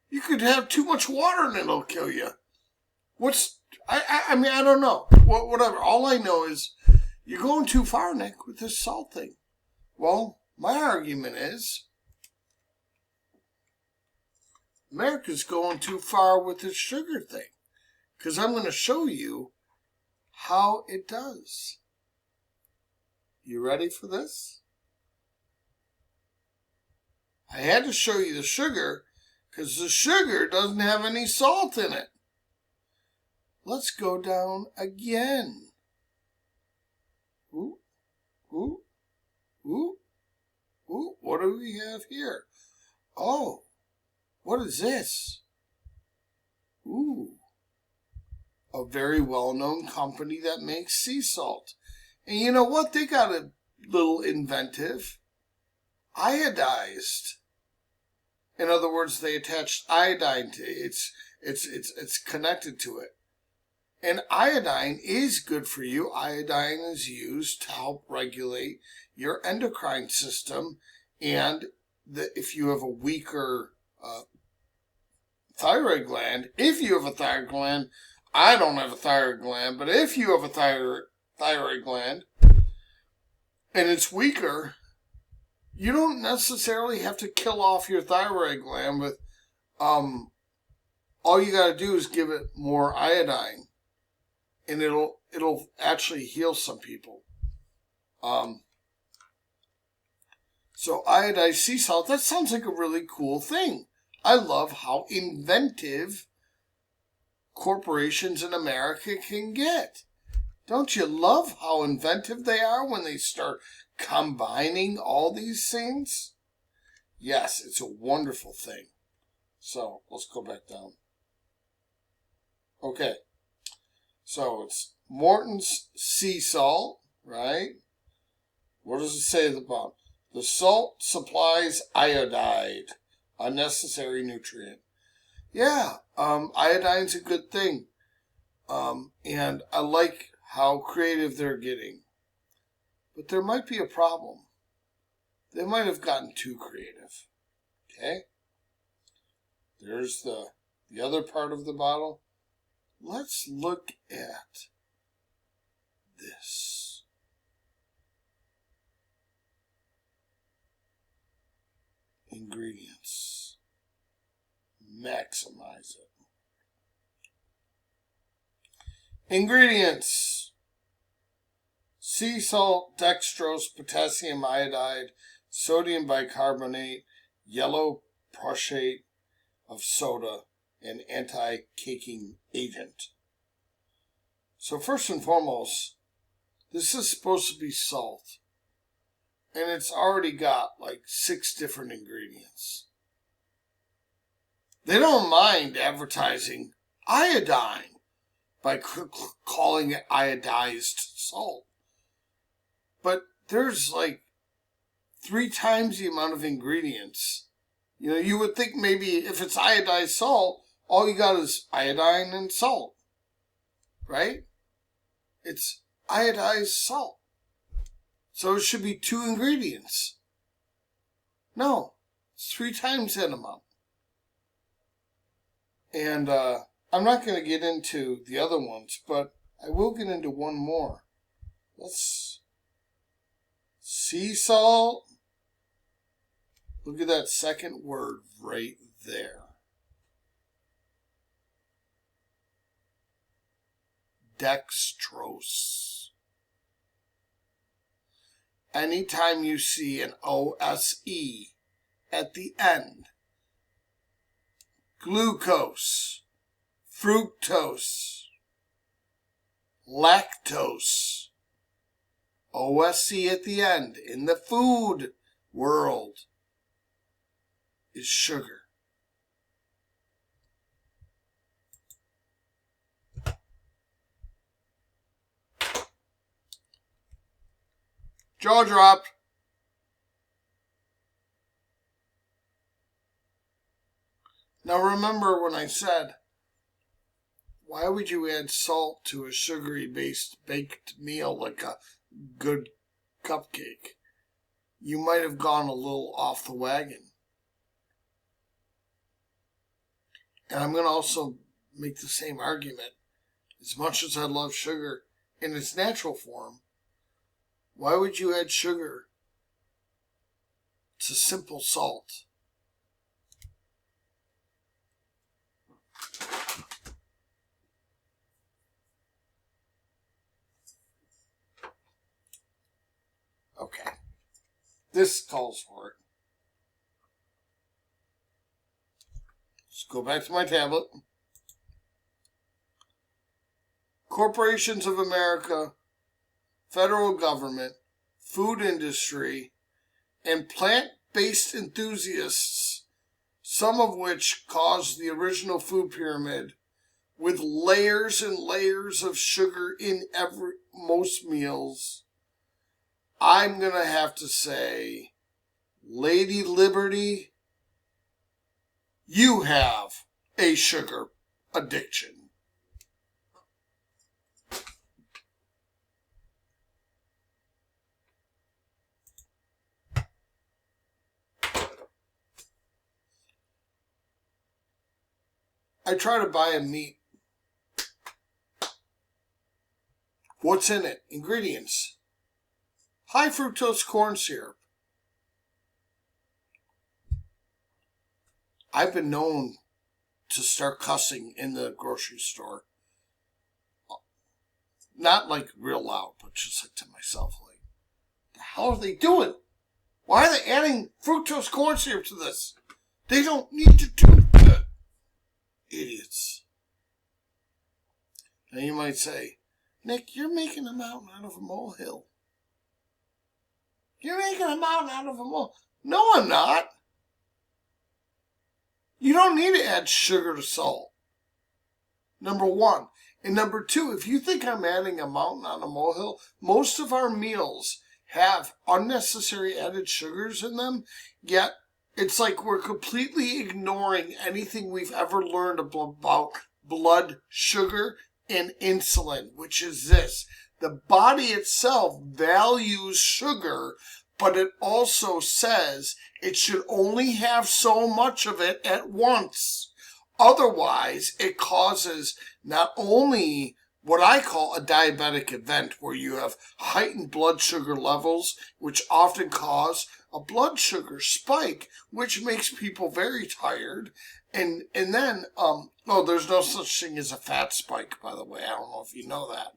You could have too much water and it'll kill you. I don't know. Whatever. All I know is you're going too far, Nick, with this salt thing. Well, my argument is America's going too far with this sugar thing. Because I'm going to show you how it does. You ready for this? I had to show you the sugar because the sugar doesn't have any salt in it. Let's go down again. Ooh, ooh, ooh, ooh. What do we have here? Oh, what is this? Ooh, a very well-known company that makes sea salt. And you know what? They got a little inventive. Iodized. In other words, they attached iodine to it. It's connected to it. And iodine is good for you. Iodine is used to help regulate your endocrine system. And if you have a weaker thyroid gland, if you have a thyroid gland, I don't have a thyroid gland, but if you have a thyroid gland and it's weaker, you don't necessarily have to kill off your thyroid gland with, all you got to do is give it more iodine. And it'll actually heal some people. So iodized sea salt, that sounds like a really cool thing. I love how inventive corporations in America can get. Don't you love how inventive they are when they start combining all these things? Yes, it's a wonderful thing. So let's go back down. Okay. So it's Morton's sea salt, right? What does it say at the bottom? The salt supplies iodide, a necessary nutrient. Yeah, iodine's a good thing. And I like how creative they're getting. But there might be a problem. They might have gotten too creative. Okay? There's the other part of the bottle. Let's look at this. Ingredients. Maximize it. Ingredients. Sea salt, dextrose, potassium iodide, sodium bicarbonate, yellow prussiate of soda, and anti-caking agent. So first and foremost, this is supposed to be salt. And it's already got like 6 different ingredients. They don't mind advertising iodine by calling it iodized salt. But there's like 3 times the amount of ingredients. You know, you would think maybe if it's iodized salt, all you got is iodine and salt, right? It's iodized salt. So it should be 2 ingredients. No, it's 3 times that amount. And I'm not going to get into the other ones, but I will get into one more. Sea salt. Look at that second word right there. Dextrose. Anytime you see an OSE at the end, glucose, fructose, lactose, OSE at the end in the food world is sugar. Jaw dropped. Now remember when I said, why would you add salt to a sugary based baked meal like a good cupcake? You might have gone a little off the wagon. And I'm going to also make the same argument. As much as I love sugar in its natural form, why would you add sugar to simple salt? Okay. This calls for it. go back to my tablet. Corporations of America, federal government, food industry, and plant-based enthusiasts, some of which caused the original food pyramid, with layers and layers of sugar in most meals. I'm going to have to say, Lady Liberty, you have a sugar addiction. I try to buy a meat. What's in it? Ingredients. High fructose corn syrup. I've been known to start cussing in the grocery store. Not like real loud, but just like to myself, like, the hell are they doing? Why are they adding fructose corn syrup to this? They don't need to do that. Idiots. Now you might say, Nick, you're making a mountain out of a molehill. You're making a mountain out of a molehill. No, I'm not. You don't need to add sugar to salt. Number one. And number two, if you think I'm adding a mountain on a molehill, most of our meals have unnecessary added sugars in them, yet it's like we're completely ignoring anything we've ever learned about blood sugar and insulin, which is this. The body itself values sugar, but it also says it should only have so much of it at once. Otherwise, it causes not only what I call a diabetic event, where you have heightened blood sugar levels, which often cause a blood sugar spike, which makes people very tired. And then, there's no such thing as a fat spike, by the way. I don't know if you know that.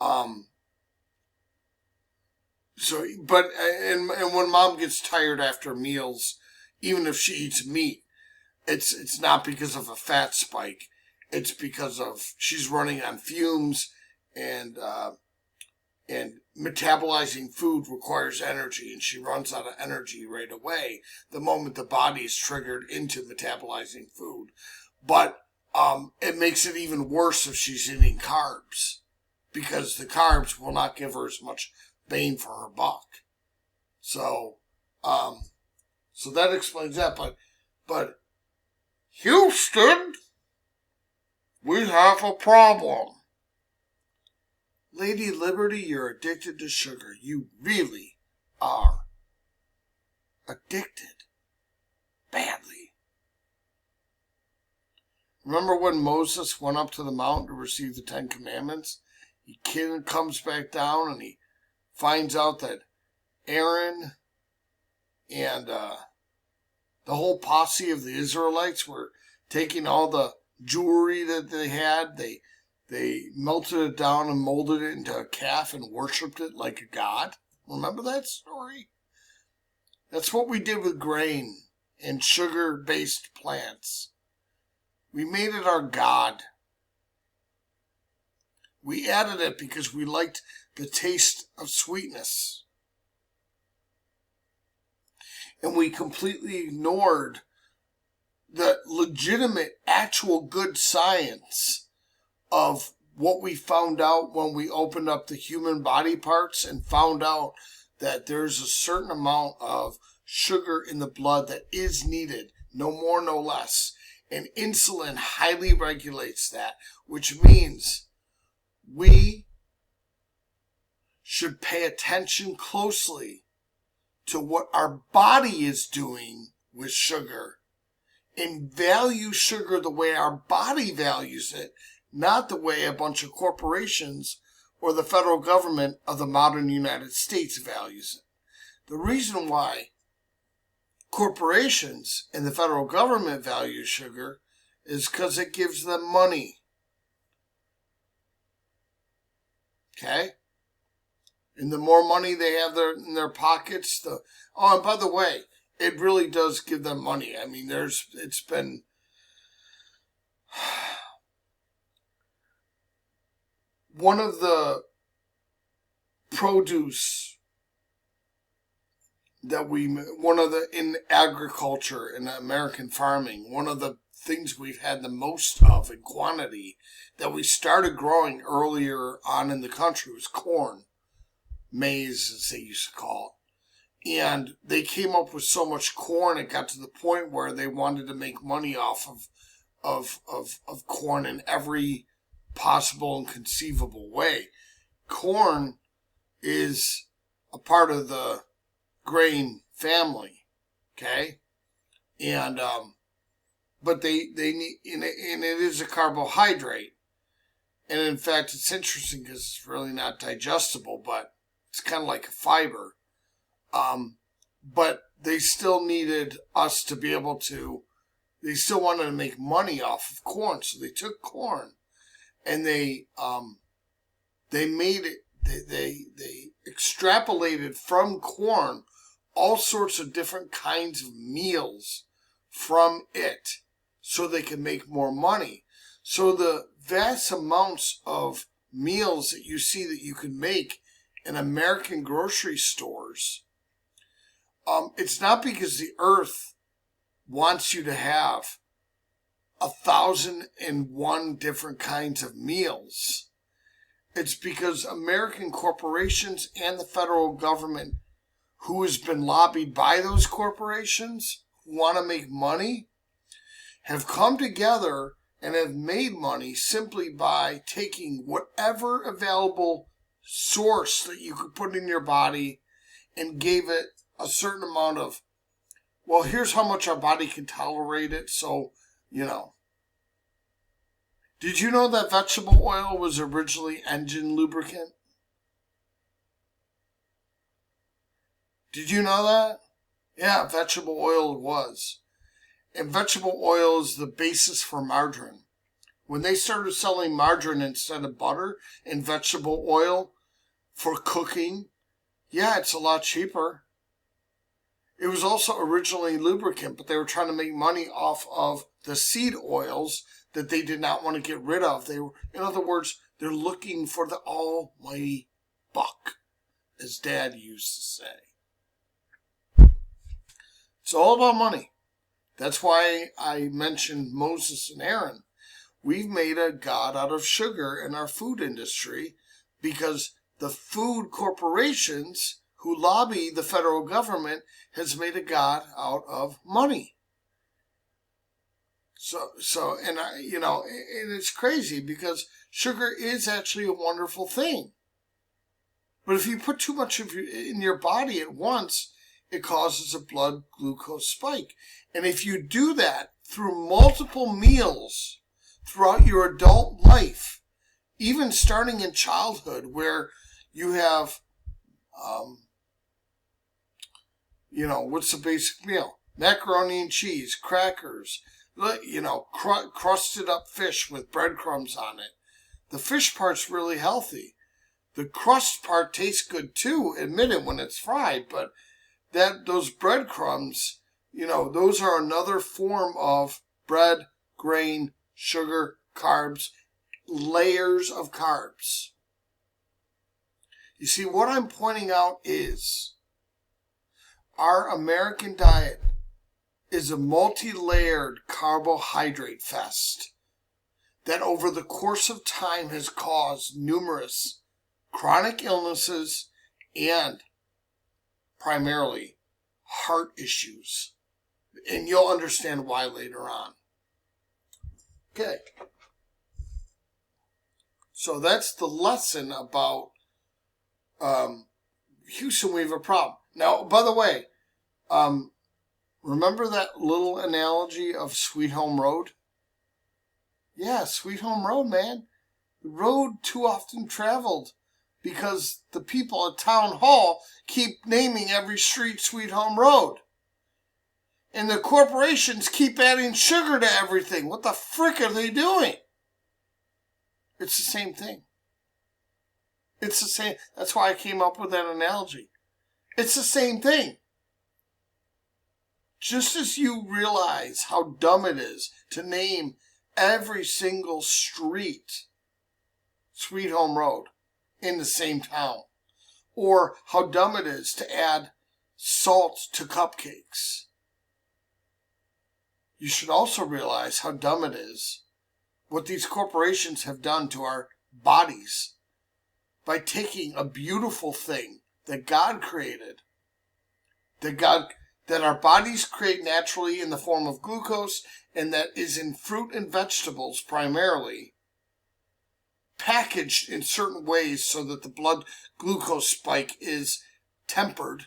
And when mom gets tired after meals, even if she eats meat, it's not because of a fat spike. It's because of she's running on fumes, and metabolizing food requires energy, and she runs out of energy right away the moment the body is triggered into metabolizing food. But it makes it even worse if she's eating carbs, because the carbs will not give her as much bang for her buck. So that explains that. But Houston, we have a problem. Lady Liberty, you're addicted to sugar. You really are addicted. Badly. Remember when Moses went up to the mountain to receive the 10 Commandments? He comes back down and he finds out that Aaron and the whole posse of the Israelites were taking all the jewelry that they had. They melted it down and molded it into a calf and worshipped it like a god. Remember that story? That's what we did with grain and sugar-based plants. We made it our god. We added it because we liked the taste of sweetness. And we completely ignored the legitimate, actual good science of what we found out when we opened up the human body parts and found out that there's a certain amount of sugar in the blood that is needed, no more, no less. And insulin highly regulates that, which means we should pay attention closely to what our body is doing with sugar and value sugar the way our body values it, not the way a bunch of corporations or the federal government of the modern United States values it. The reason why corporations and the federal government value sugar is because it gives them money. Okay? And the more money they have in their pockets, and by the way, it really does give them money. I mean, it's been one of the produce that in agriculture, in American farming, one of the things we've had the most of in quantity that we started growing earlier on in the country was corn, maize as they used to call it. And they came up with so much corn, it got to the point where they wanted to make money off of corn in every possible and conceivable way. Corn is a part of the grain family, okay? And but they need, and it is a carbohydrate. And in fact, it's interesting because it's really not digestible, but it's kind of like a fiber. But they still needed us to be able to, they still wanted to make money off of corn. So they took corn and they made it, they extrapolated from corn all sorts of different kinds of meals from it so they could make more money. So the vast amounts of meals that you see that you can make in American grocery stores, it's not because the earth wants you to have 1,001 different kinds of meals. It's because American corporations and the federal government, who has been lobbied by those corporations who want to make money, have come together and have made money simply by taking whatever available source that you could put in your body and gave it a certain amount of, well, here's how much our body can tolerate it. So, Did you know that vegetable oil was originally engine lubricant? Did you know that? Yeah, vegetable oil was. And vegetable oil is the basis for margarine. When they started selling margarine instead of butter and vegetable oil for cooking, yeah, it's a lot cheaper. It was also originally lubricant, but they were trying to make money off of the seed oils that they did not want to get rid of. They were, in other words, they're looking for the almighty buck, as Dad used to say. It's all about money. That's why I mentioned Moses and Aaron. We've made a god out of sugar in our food industry because the food corporations who lobby the federal government has made a god out of money. And it's crazy because sugar is actually a wonderful thing. But if you put too much in your body at once, it causes a blood glucose spike. And if you do that through multiple meals throughout your adult life, even starting in childhood where you have, what's the basic meal? Macaroni and cheese, crackers, crusted up fish with breadcrumbs on it. The fish part's really healthy. The crust part tastes good too, admit it, when it's fried, but those breadcrumbs, those are another form of bread, grain, sugar, carbs, layers of carbs. You see, what I'm pointing out is our American diet is a multi-layered carbohydrate fest that over the course of time has caused numerous chronic illnesses and primarily heart issues. And you'll understand why later on. Okay. So that's the lesson about Houston. We have a problem. Now, by the way, remember that little analogy of Sweet Home Road? Yeah, Sweet Home Road, man. The road too often traveled because the people at Town Hall keep naming every street Sweet Home Road. And the corporations keep adding sugar to everything. What the frick are they doing? It's the same thing. It's the same. That's why I came up with that analogy. It's the same thing. Just as you realize how dumb it is to name every single street, Sweet Home Road, in the same town. Or how dumb it is to add salt to cupcakes. You should also realize how dumb it is what these corporations have done to our bodies by taking a beautiful thing that God created, that our bodies create naturally in the form of glucose, and that is in fruit and vegetables primarily, packaged in certain ways so that the blood glucose spike is tempered.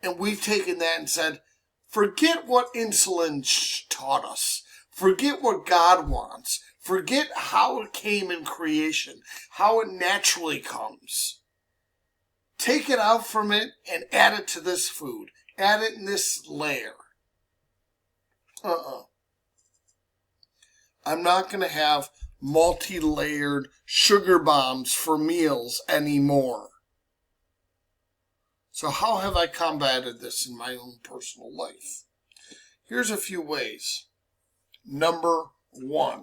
And we've taken that and said, forget what insulin taught us. Forget what God wants. Forget how it came in creation, how it naturally comes. Take it out from it and add it to this food. Add it in this layer. I'm not going to have multi-layered sugar bombs for meals anymore. So how have I combated this in my own personal life? Here's a few ways. Number 1.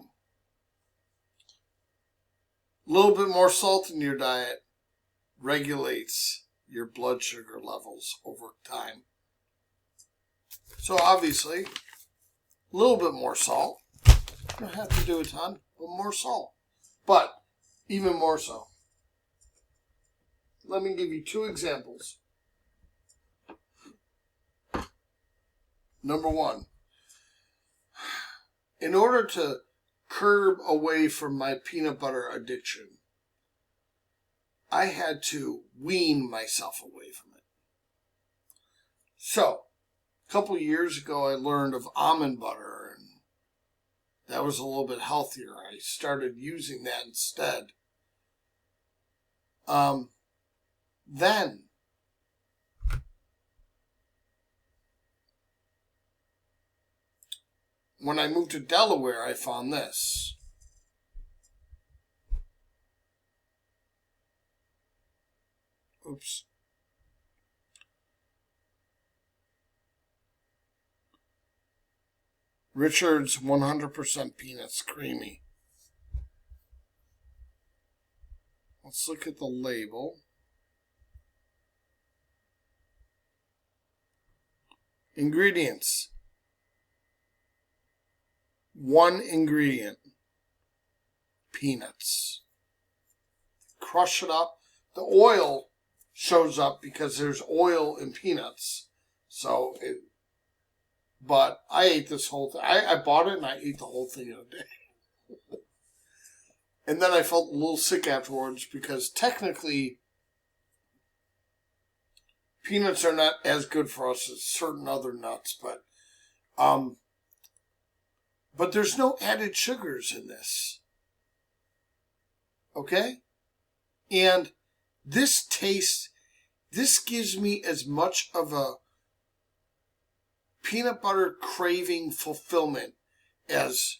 A little bit more salt in your diet regulates your blood sugar levels over time. So obviously, a little bit more salt. You don't have to do a ton, but more salt. But even more so. Let me give you 2 examples. Number 1, in order to curb away from my peanut butter addiction, I had to wean myself away from it. So, a couple years ago, I learned of almond butter, and that was a little bit healthier. I started using that instead. Then, when I moved to Delaware, I found this. Oops. Richard's 100% Peanuts Creamy. Let's look at the label. Ingredients. 1 ingredient. Peanuts. Crush it up. The oil shows up because there's oil in peanuts. But I ate this whole thing. I bought it and I ate the whole thing in a day. And then I felt a little sick afterwards because technically peanuts are not as good for us as certain other nuts, but there's no added sugars in this. Okay? And this gives me as much of a peanut butter craving fulfillment as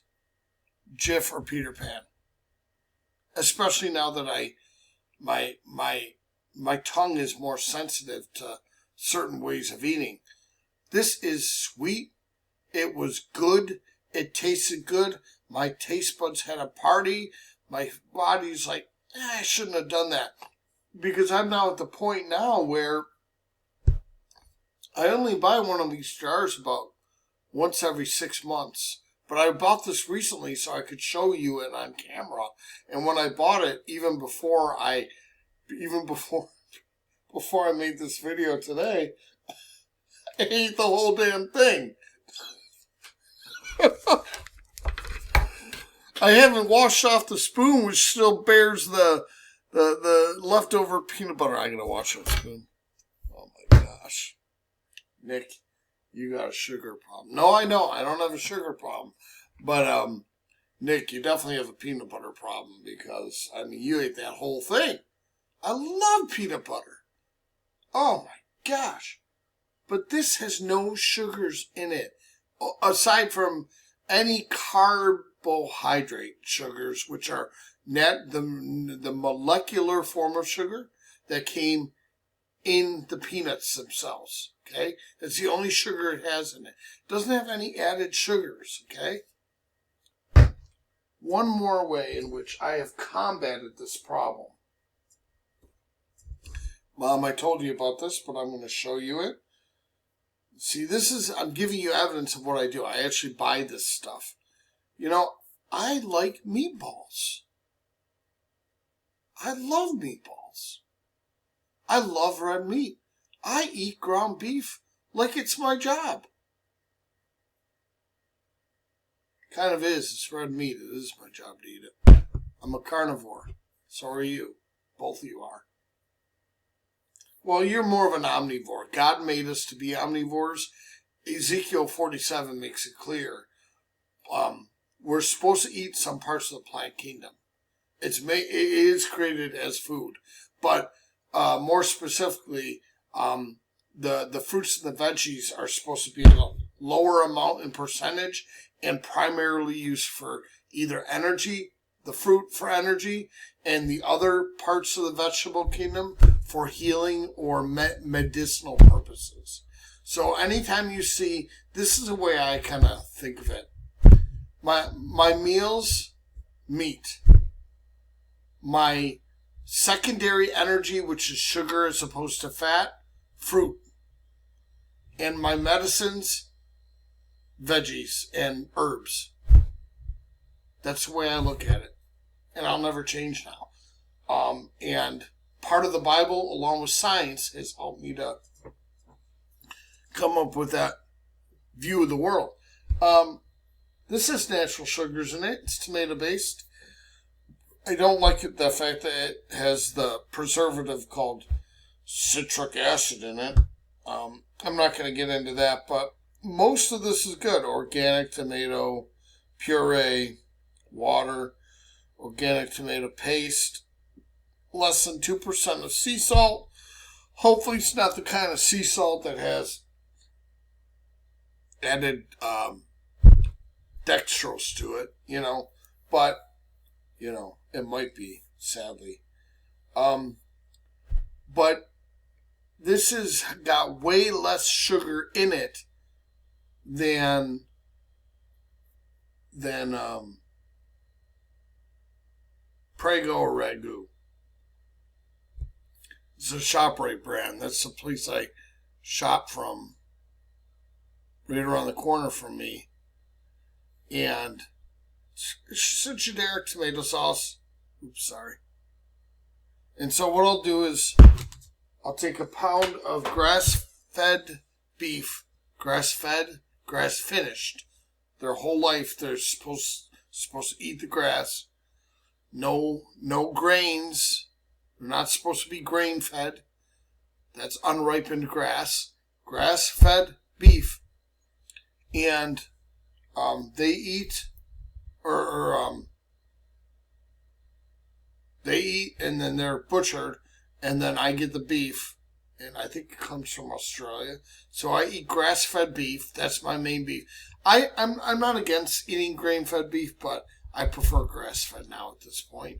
Jif or Peter Pan. Especially now that my tongue is more sensitive to certain ways of eating. This is sweet. It was good. It tasted good. My taste buds had a party. My body's like, I shouldn't have done that. Because I'm now at the point now where I only buy one of these jars about once every 6 months. But I bought this recently so I could show you it on camera. And when I bought it, even before I made this video today, I ate the whole damn thing. I haven't washed off the spoon, which still bears the leftover peanut butter. I'm going to wash off the spoon. Oh my gosh. Nick, you got a sugar problem. No, I know. I don't have a sugar problem. But, Nick, you definitely have a peanut butter problem because, I mean, you ate that whole thing. I love peanut butter. Oh my gosh. But this has no sugars in it. Aside from any carbohydrate sugars, which are the molecular form of sugar that came in the peanuts themselves. Okay? It's the only sugar it has in it. It doesn't have any added sugars. Okay? one more way in which I have combated this problem. Mom, I told you about this, but I'm going to show you it. See, I'm giving you evidence of what I do. I actually buy this stuff. You know, I like meatballs. I love meatballs. I love red meat. I eat ground beef like it's my job. Kind of is. It's red meat. It is my job to eat it. I'm a carnivore. So are you. Both of you are. Well, you're more of an omnivore. God made us to be omnivores. Ezekiel 47 makes it clear. We're supposed to eat some parts of the plant kingdom. It is created as food. But more specifically, the fruits and the veggies are supposed to be a lower amount in percentage and primarily used for either energy, the fruit for energy, and the other parts of the vegetable kingdom for healing or medicinal purposes. So anytime you see, this is the way I kind of think of it. My meals, meat. My secondary energy, which is sugar as opposed to fat, fruit. And my medicines, veggies and herbs. That's the way I look at it. And I'll never change now. And part of the Bible, along with science, has helped me to come up with that view of the world. This has natural sugars in it. It's tomato-based. I don't like the fact that it has the preservative called citric acid in it. I'm not going to get into that, but most of this is good. Organic tomato puree, water, organic tomato paste, less than 2% of sea salt. Hopefully it's not the kind of sea salt that has added dextrose to it, but, it might be, sadly. But this has got way less sugar in it than Prego or Ragu. It's a ShopRite brand. That's the place I shop from, right around the corner from me. And it's just a generic tomato sauce. Oops, sorry. And so what I'll do is I'll take a pound of grass-fed beef, grass-fed, grass-finished. Their whole life they're supposed to eat the grass. No grains. They're not supposed to be grain-fed. That's unripened grass. Grass-fed beef. And they eat and then they're butchered, and then I get the beef, and I think it comes from Australia. So I eat grass-fed beef. That's my main beef. I'm not against eating grain-fed beef, but I prefer grass-fed now at this point,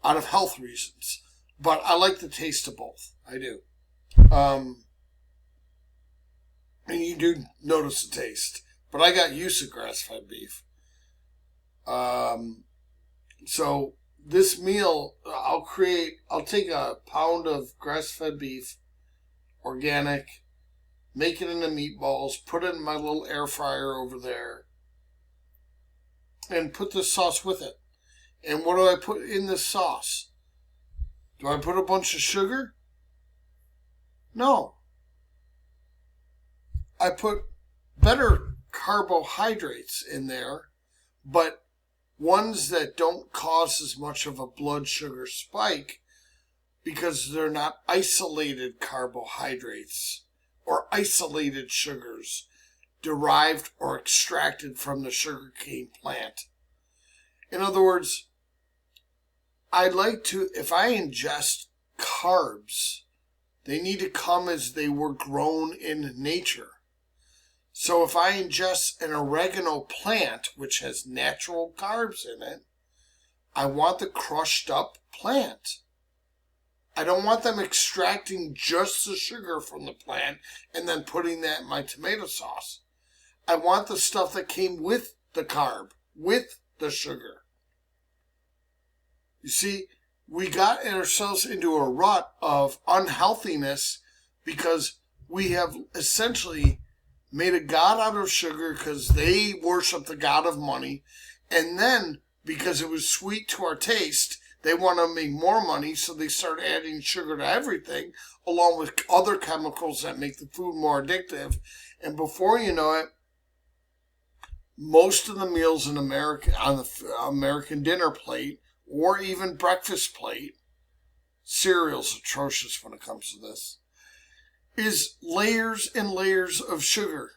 out of health reasons. But I like the taste of both. I do. And you do notice the taste. But I got used to grass-fed beef. So this meal, I'll take a pound of grass-fed beef, organic, make it into meatballs, put it in my little air fryer over there, and put this sauce with it. And what do I put in this sauce? Do I put a bunch of sugar? No. I put better carbohydrates in there, but ones that don't cause as much of a blood sugar spike because they're not isolated carbohydrates or isolated sugars derived or extracted from the sugarcane plant. In other words, if I ingest carbs, they need to come as they were grown in nature. So if I ingest an oregano plant, which has natural carbs in it, I want the crushed up plant. I don't want them extracting just the sugar from the plant and then putting that in my tomato sauce. I want the stuff that came with the carb, with the sugar. You see, we got ourselves into a rut of unhealthiness because we have essentially made a god out of sugar because they worship the god of money. And then, because it was sweet to our taste, they want to make more money, so they start adding sugar to everything, along with other chemicals that make the food more addictive. And before you know it, most of the meals in America, on the American dinner plate, or even breakfast plate, cereal's atrocious when it comes to this, is layers and layers of sugar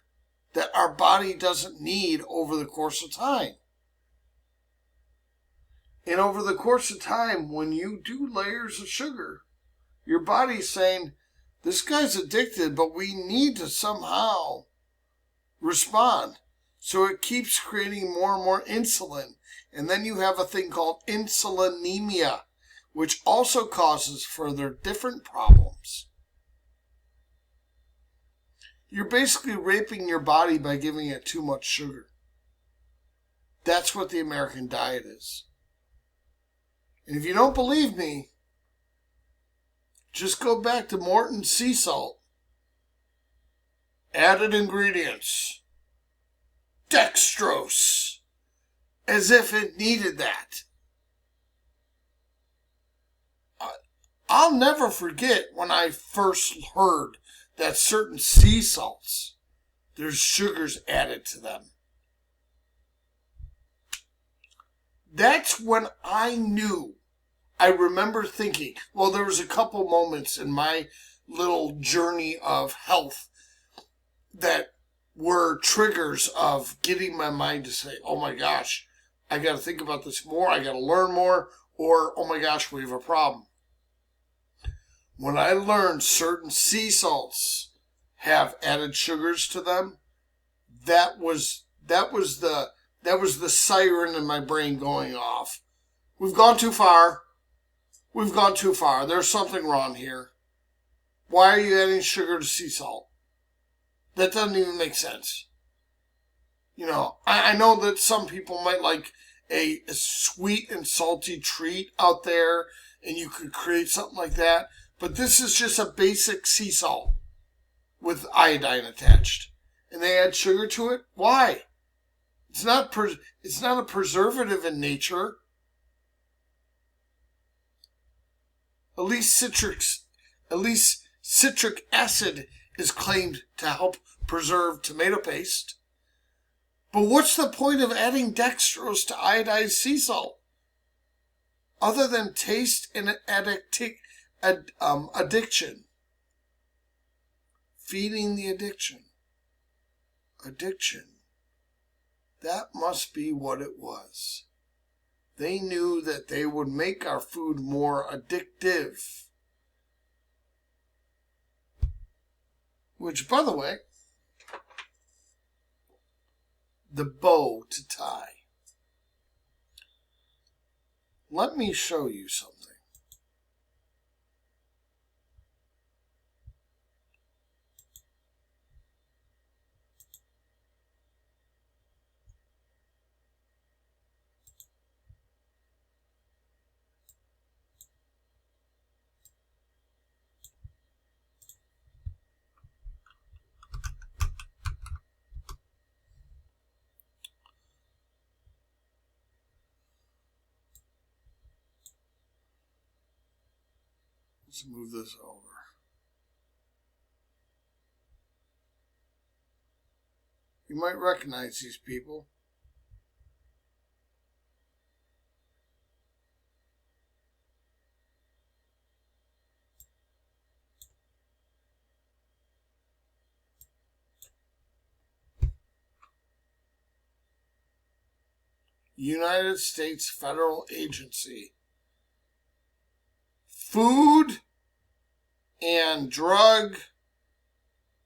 that our body doesn't need over the course of time. And over the course of time, when you do layers of sugar, your body's saying, this guy's addicted, but we need to somehow respond. So it keeps creating more and more insulin. And then you have a thing called insulinemia, which also causes further different problems. You're basically raping your body by giving it too much sugar. That's what the American diet is. And if you don't believe me, just go back to Morton sea salt. Added ingredients. Dextrose. As if it needed that. I'll never forget when I first heard that certain sea salts, there's sugars added to them. That's when I knew. I remember thinking, well, there was a couple moments in my little journey of health that were triggers of getting my mind to say, oh my gosh, I got to think about this more, I got to learn more, or oh my gosh, we have a problem. When I learned certain sea salts have added sugars to them, that was the siren in my brain going off. We've gone too far. We've gone too far. There's something wrong here. Why are you adding sugar to sea salt? That doesn't even make sense. You know, I know that some people might like a sweet and salty treat out there, and you could create something like that. But this is just a basic sea salt with iodine attached. And they add sugar to it? Why? It's not a preservative in nature. At least citric acid is claimed to help preserve tomato paste. But what's the point of adding dextrose to iodized sea salt? Other than taste and addiction. Feeding the addiction. Addiction. That must be what it was. They knew that they would make our food more addictive. Which, by the way, the bow to tie. Let me show you something. Let's move this over. You might recognize these people. United States Federal Agency. Food and Drug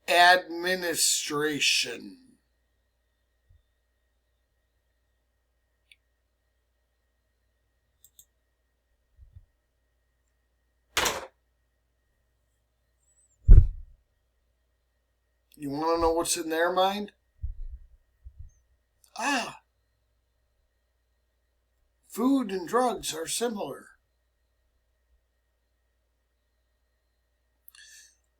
Administration. You want to know what's in their mind? Food and drugs are similar.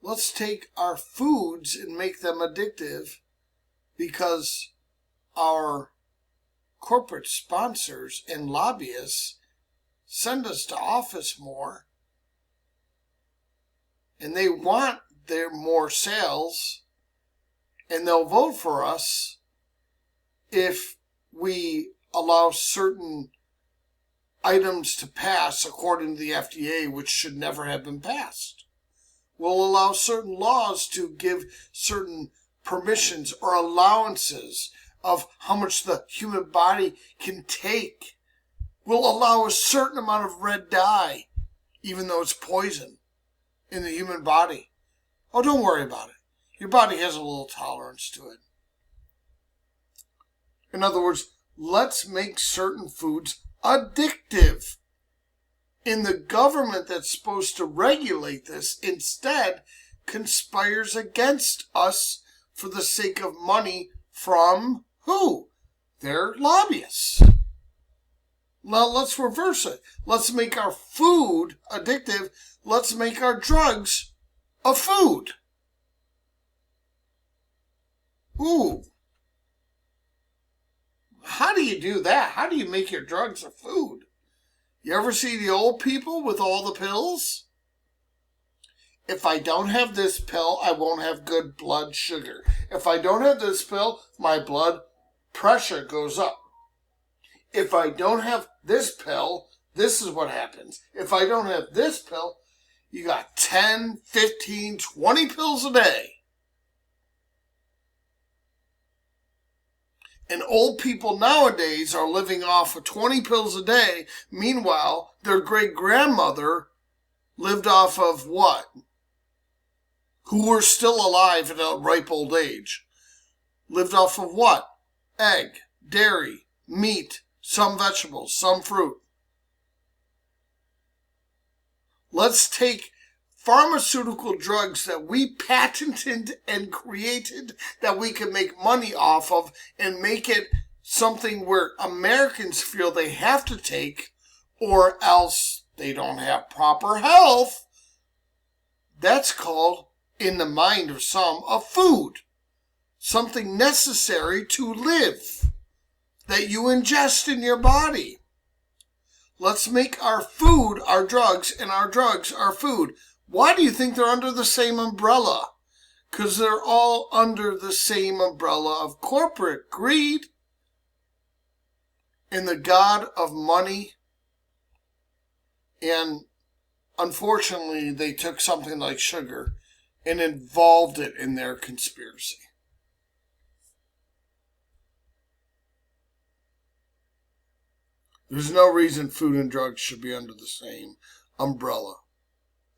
let's take our foods and make them addictive because our corporate sponsors and lobbyists send us to office more, and they want their more sales, and they'll vote for us if we allow certain items to pass according to the FDA, which should never have been passed. We'll allow certain laws to give certain permissions or allowances of how much the human body can take. We'll allow a certain amount of red dye, even though it's poison, in the human body. Oh, don't worry about it. Your body has a little tolerance to it. In other words, let's make certain foods addictive. And the government that's supposed to regulate this instead conspires against us for the sake of money from who? Their lobbyists. Now let's reverse it. Let's make our food addictive. Let's make our drugs a food. Ooh. How do you do that? How do you make your drugs a food? You ever see the old people with all the pills? If I don't have this pill, I won't have good blood sugar. If I don't have this pill, my blood pressure goes up. If I don't have this pill, this is what happens. If I don't have this pill, you got 10, 15, 20 pills a day. And old people nowadays are living off of 20 pills a day. Meanwhile, their great-grandmother lived off of what? Who were still alive at a ripe old age. Lived off of what? Egg, dairy, meat, some vegetables, some fruit. Let's take pharmaceutical drugs that we patented and created that we can make money off of and make it something where Americans feel they have to take or else they don't have proper health. That's called, in the mind of some, a food. Something necessary to live that you ingest in your body. Let's make our food our drugs and our drugs our food. Why do you think they're under the same umbrella? Because they're all under the same umbrella of corporate greed and the god of money. And unfortunately, they took something like sugar and involved it in their conspiracy. There's no reason food and drugs should be under the same umbrella.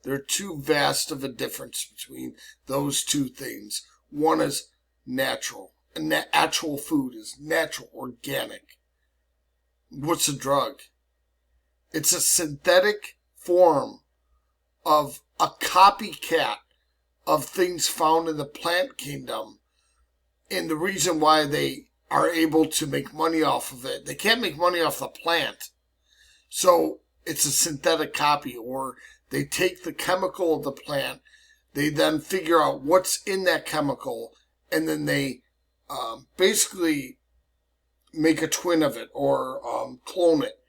There are too vast of a difference between those two things. One is natural. And actual food is natural, organic. What's a drug? It's a synthetic form of a copycat of things found in the plant kingdom. And the reason why they are able to make money off of it, they can't make money off the plant. So it's a synthetic copy, or they take the chemical of the plant, they then figure out what's in that chemical, and then they basically make a twin of it or clone it.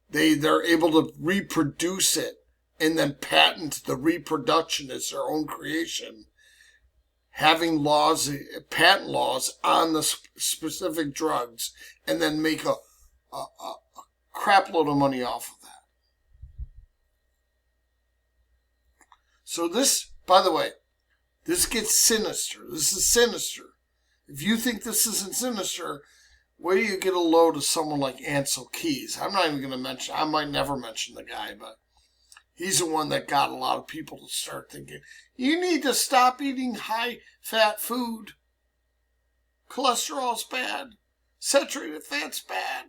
They're able to reproduce it and then patent the reproduction as their own creation, having laws, patent laws on the specific drugs, and then make a crap load of money off of that. So this, by the way, this gets sinister. This is sinister. If you think this isn't sinister, where do you get a load of someone like Ancel Keys? I'm not even going to mention, I might never mention the guy, but he's the one that got a lot of people to start thinking, you need to stop eating high-fat food. Cholesterol's bad. Saturated fat's bad.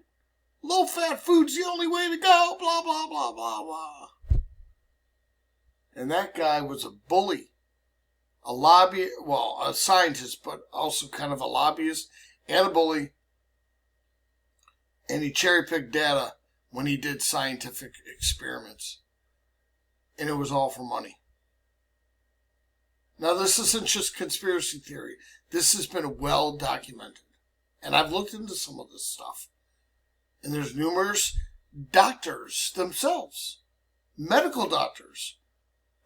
Low-fat food's the only way to go. Blah, blah, blah, blah, blah. And that guy was a bully. A scientist, but also kind of a lobbyist and a bully. And he cherry-picked data when he did scientific experiments. And it was all for money. this isn't just conspiracy theory. This has been well documented. And I've looked into some of this stuff. And there's numerous doctors themselves, medical doctors,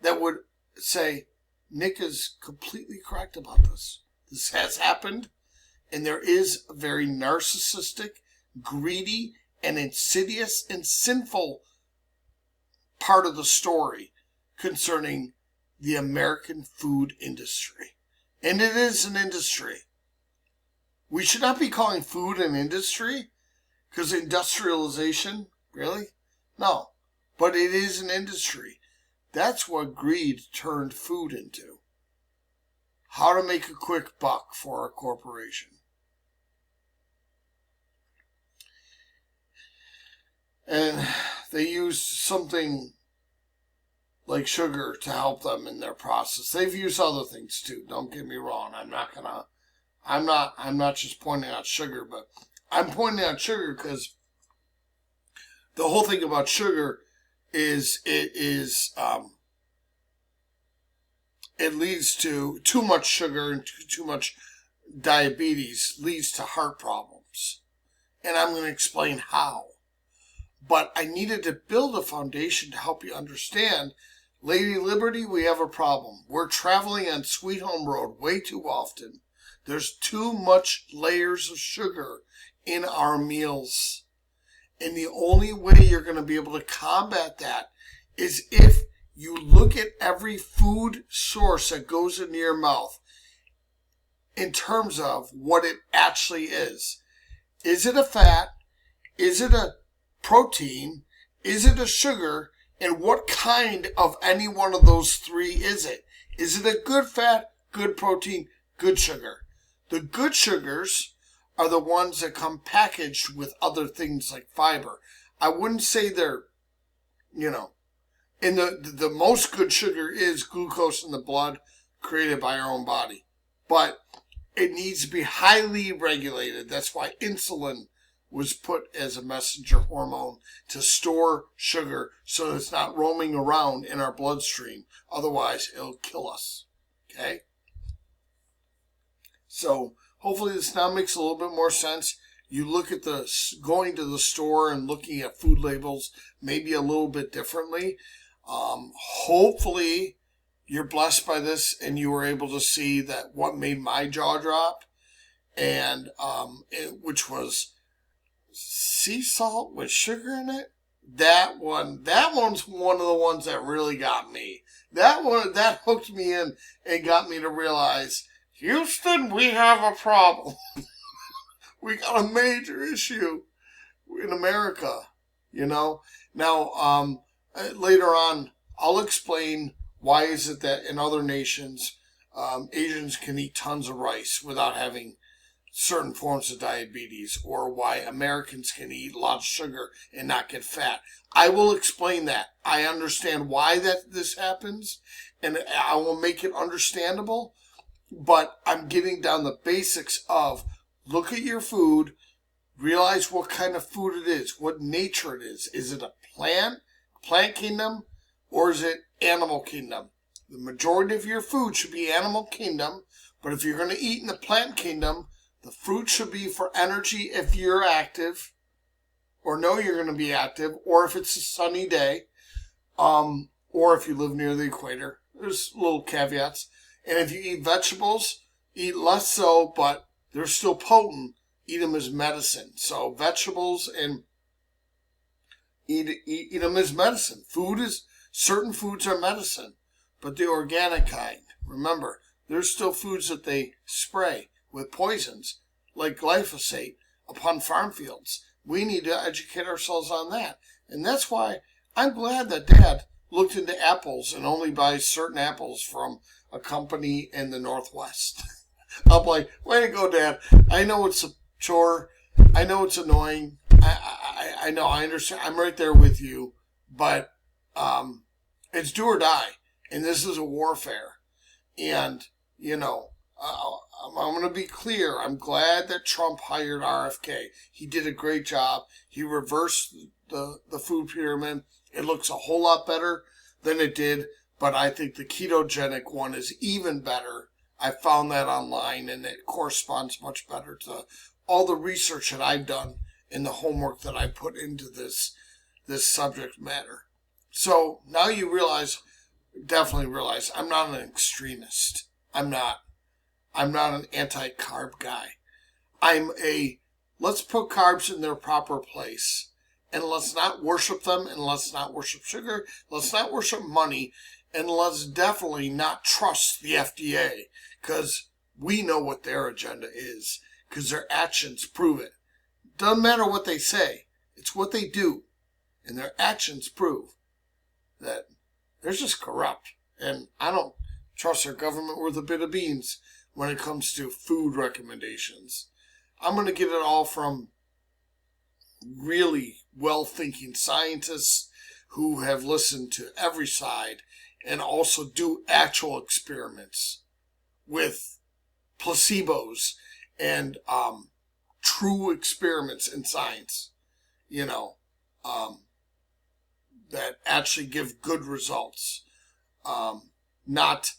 that would say, Nick is completely correct about this. This has happened, and there is a very narcissistic, greedy, and insidious and sinful part of the story concerning the American food industry. And it is an industry. We should not be calling food an industry, because industrialization, really? No. But it is an industry. That's what greed turned food into. How to make a quick buck for a corporation. And they used something like sugar to help them in their process. They've used other things too, don't get me wrong. I'm not just pointing out sugar, but I'm pointing out sugar because the whole thing about sugar is it leads to too much sugar, and too much diabetes leads to heart problems. And I'm going to explain how. But I needed to build a foundation to help you understand. Lady Liberty, we have a problem. We're traveling on Sweet Home Road way too often. There's too much layers of sugar in our meals. And the only way you're going to be able to combat that is if you look at every food source that goes into your mouth in terms of what it actually is. Is it a fat? Is it a protein? Is it a sugar? And what kind of any one of those three is it? Is it a good fat, good protein, good sugar? The good sugars are the ones that come packaged with other things like fiber. I wouldn't say they're, and the most good sugar is glucose in the blood created by our own body. But it needs to be highly regulated. That's why insulin was put as a messenger hormone to store sugar so that it's not roaming around in our bloodstream. Otherwise, it'll kill us. Okay? So hopefully this now makes a little bit more sense. You look at going to the store and looking at food labels maybe a little bit differently. Hopefully you're blessed by this and you were able to see that what made my jaw drop, and which was sea salt with sugar in it. That one's one of the ones that really got me. That hooked me in and got me to realize, Houston, we have a problem. We got a major issue in America, Now, later on, I'll explain why is it that in other nations, Asians can eat tons of rice without having certain forms of diabetes, or why Americans can eat a lot of sugar and not get fat. I will explain that. I understand why this happens, and I will make it understandable, but I'm getting down the basics of look at your food, realize what kind of food it is, what nature it is. Is it a plant kingdom, or is it animal kingdom? The majority of your food should be animal kingdom, but if you're going to eat in the plant kingdom, the fruit should be for energy if you're active, or know you're going to be active, or if it's a sunny day, or if you live near the equator. There's little caveats. And if you eat vegetables, eat less so, but they're still potent. Eat them as medicine. So vegetables, and eat them as medicine. Certain foods are medicine, but the organic kind. Remember, there's still foods that they spray with poisons, like glyphosate, upon farm fields. We need to educate ourselves on that. And that's why I'm glad that Dad looked into apples and only buys certain apples from a company in the Northwest. I'm like, way to go, Dad. I know it's a chore. I know it's annoying. I know, I understand. I'm right there with you. But it's do or die. And this is a warfare. And, I'm going to be clear. I'm glad that Trump hired RFK. He did a great job. He reversed the food pyramid. It looks a whole lot better than it did but I think the ketogenic one is even better. I found that online, and it corresponds much better to all the research that I've done and the homework that I put into this subject matter. So now you definitely realize, I'm not an extremist. I'm not an anti-carb guy. Let's put carbs in their proper place. And let's not worship them, and let's not worship sugar. Let's not worship money, and let's definitely not trust the FDA, because we know what their agenda is, because their actions prove it. Doesn't matter what they say. It's what they do. And their actions prove that they're just corrupt. And I don't trust their government worth a bit of beans when it comes to food recommendations. I'm going to get it all from really well-thinking scientists who have listened to every side and also do actual experiments with placebos and true experiments in science, that actually give good results, not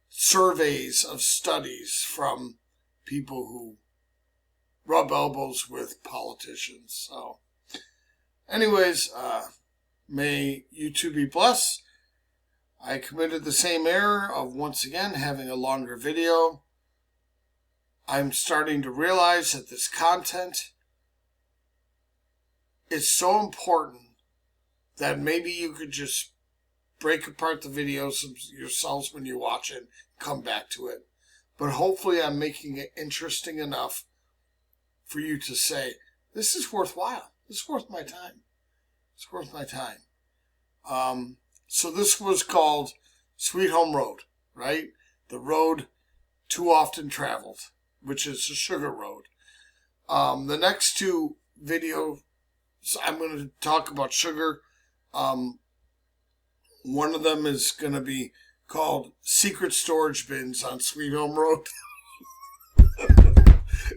surveys of studies from people who rub elbows with politicians. So, anyways, may you two be blessed. I committed the same error of once again having a longer video. I'm starting to realize that this content is so important that maybe you could just break apart the videos yourselves when you watch it, come back to it. But hopefully I'm making it interesting enough for you to say, this is worthwhile. This is worth my time. It's worth my time. So this was called Sweet Home Road, right? The road too often traveled, which is the sugar road. The next two videos, I'm going to talk about sugar. One of them is going to be called Secret Storage Bins on Sweet Home Road.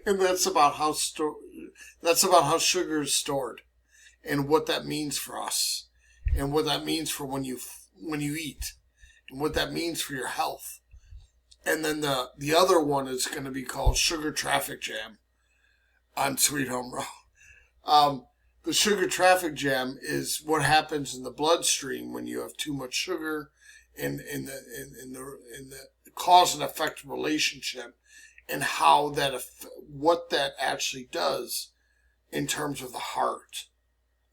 And that's about how sugar is stored and what that means for us and what that means for when you eat and what that means for your health. And then the other one is going to be called Sugar Traffic Jam on Sweet Home Road. The sugar traffic jam is what happens in the bloodstream when you have too much sugar in the cause and effect relationship, and how what that actually does in terms of the heart.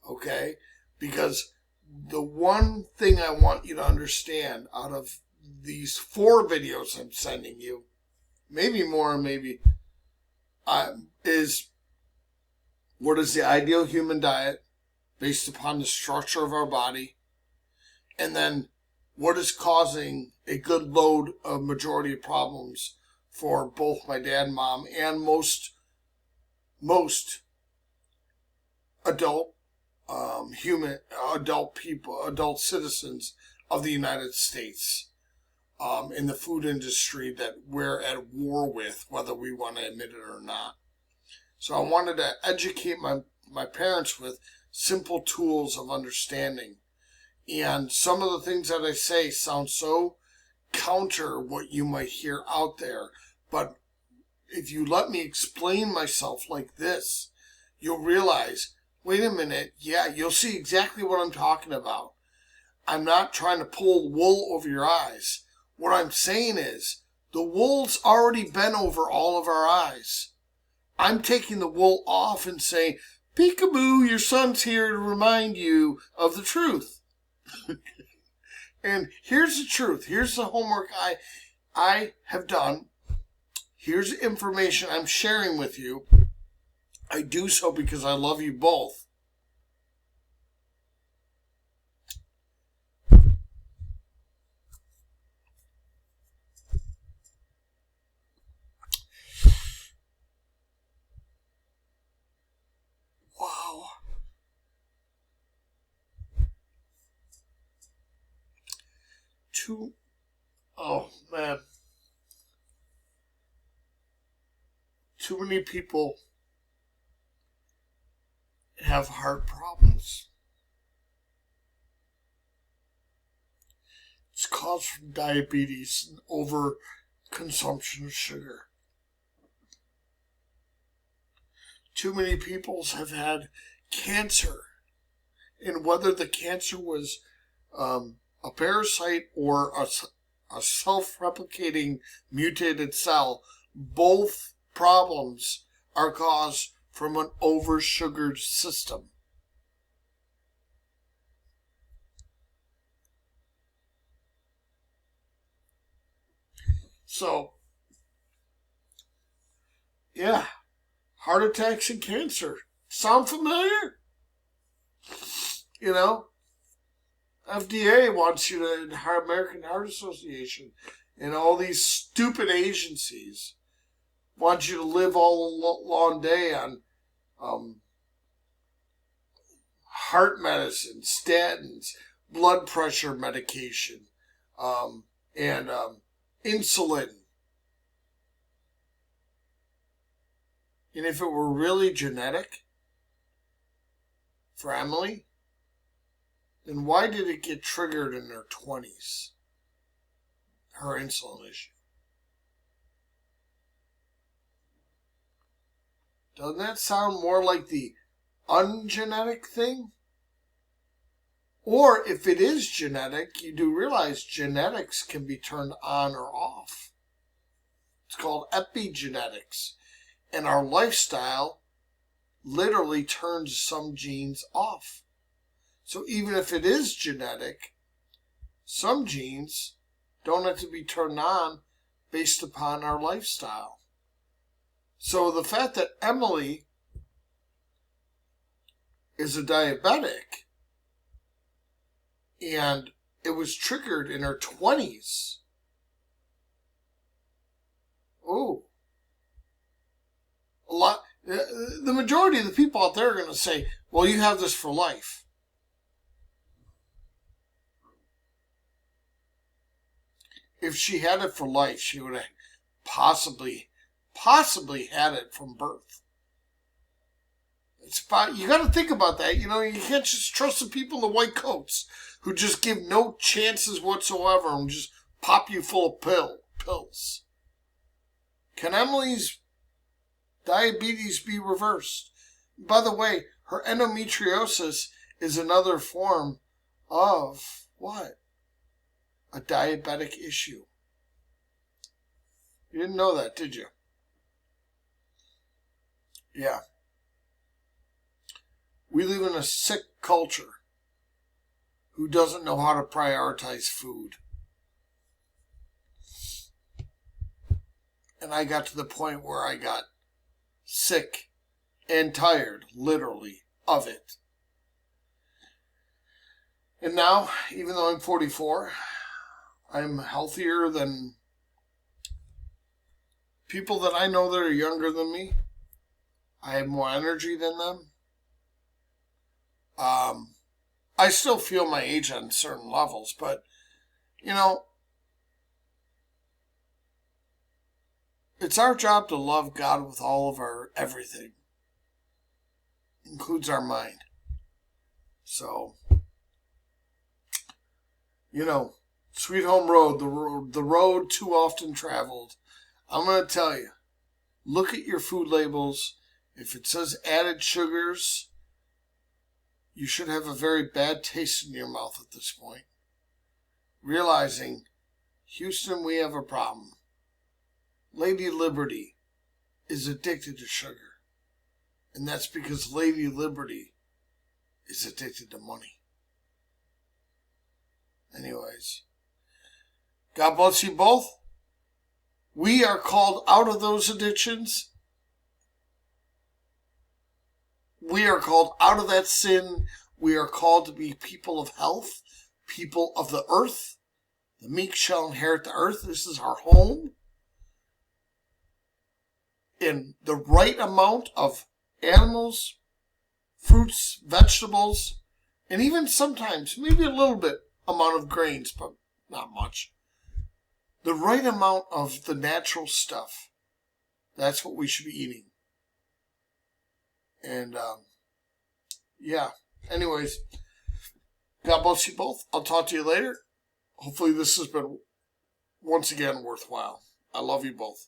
Okay? Because the one thing I want you to understand out of these 4 videos I'm sending you, maybe more, maybe, is what is the ideal human diet based upon the structure of our body, and then what is causing a good load of majority of problems for both my dad and mom and most adult adult citizens of the United States, in the food industry that we're at war with, whether we want to admit it or not. So I wanted to educate my parents with simple tools of understanding. And some of the things that I say sound so counter what you might hear out there. But if you let me explain myself like this, you'll realize, wait a minute, yeah, you'll see exactly what I'm talking about. I'm not trying to pull wool over your eyes. What I'm saying is, the wool's already been over all of our eyes. I'm taking the wool off and saying, peekaboo, your son's here to remind you of the truth. And here's the truth. Here's the homework I have done. Here's the information I'm sharing with you. I do so because I love you both. Wow. Oh man. Too many people have heart problems. It's caused from diabetes and over consumption of sugar. Too many people have had cancer, and whether the cancer was a parasite or a self-replicating mutated cell, both problems are caused from an over-sugared system. So, yeah, heart attacks and cancer. Sound familiar? You know, FDA wants you to, American Heart Association, and all these stupid agencies want you to live all long day on heart medicine, statins, blood pressure medication, and insulin. And if it were really genetic for Emily, then why did it get triggered in her 20s? Her insulin issue. Doesn't that sound more like the ungenetic thing? Or if it is genetic, you do realize genetics can be turned on or off. It's called epigenetics. And our lifestyle literally turns some genes off. So even if it is genetic, some genes don't have to be turned on based upon our lifestyle. So the fact that Emily is a diabetic and it was triggered in her 20s. Oh. The majority of the people out there are going to say, well, you have this for life. If she had it for life, she would have possibly had it from birth. It's about, you got to think about that. You know, you can't just trust the people in the white coats who just give no chances whatsoever and just pop you full of pills. Can Emily's diabetes be reversed? By the way, her endometriosis is another form of what? A diabetic issue. You didn't know that, did you? Yeah. We live in a sick culture who doesn't know how to prioritize food. And I got to the point where I got sick and tired, literally, of it. And now, even though I'm 44, I'm healthier than people that I know that are younger than me. I have more energy than them. I still feel my age on certain levels, but, you know, it's our job to love God with all of our everything. Includes our mind. So, you know, Sweet Home Road, the road too often traveled. I'm going to tell you, look at your food labels. If it says added sugars, you should have a very bad taste in your mouth at this point. Realizing, Houston, we have a problem. Lady Liberty is addicted to sugar. And that's because Lady Liberty is addicted to money. Anyways, God bless you both. We are called out of those addictions. We are called out of that sin. We are called to be people of health, people of the earth. The meek shall inherit the earth. This is our home. In the right amount of animals, fruits, vegetables, and even sometimes, maybe a little bit amount of grains, but not much. The right amount of the natural stuff. That's what we should be eating. And, yeah. Anyways, God bless you both. I'll talk to you later. hopefully this has been, once again, worthwhile. I love you both.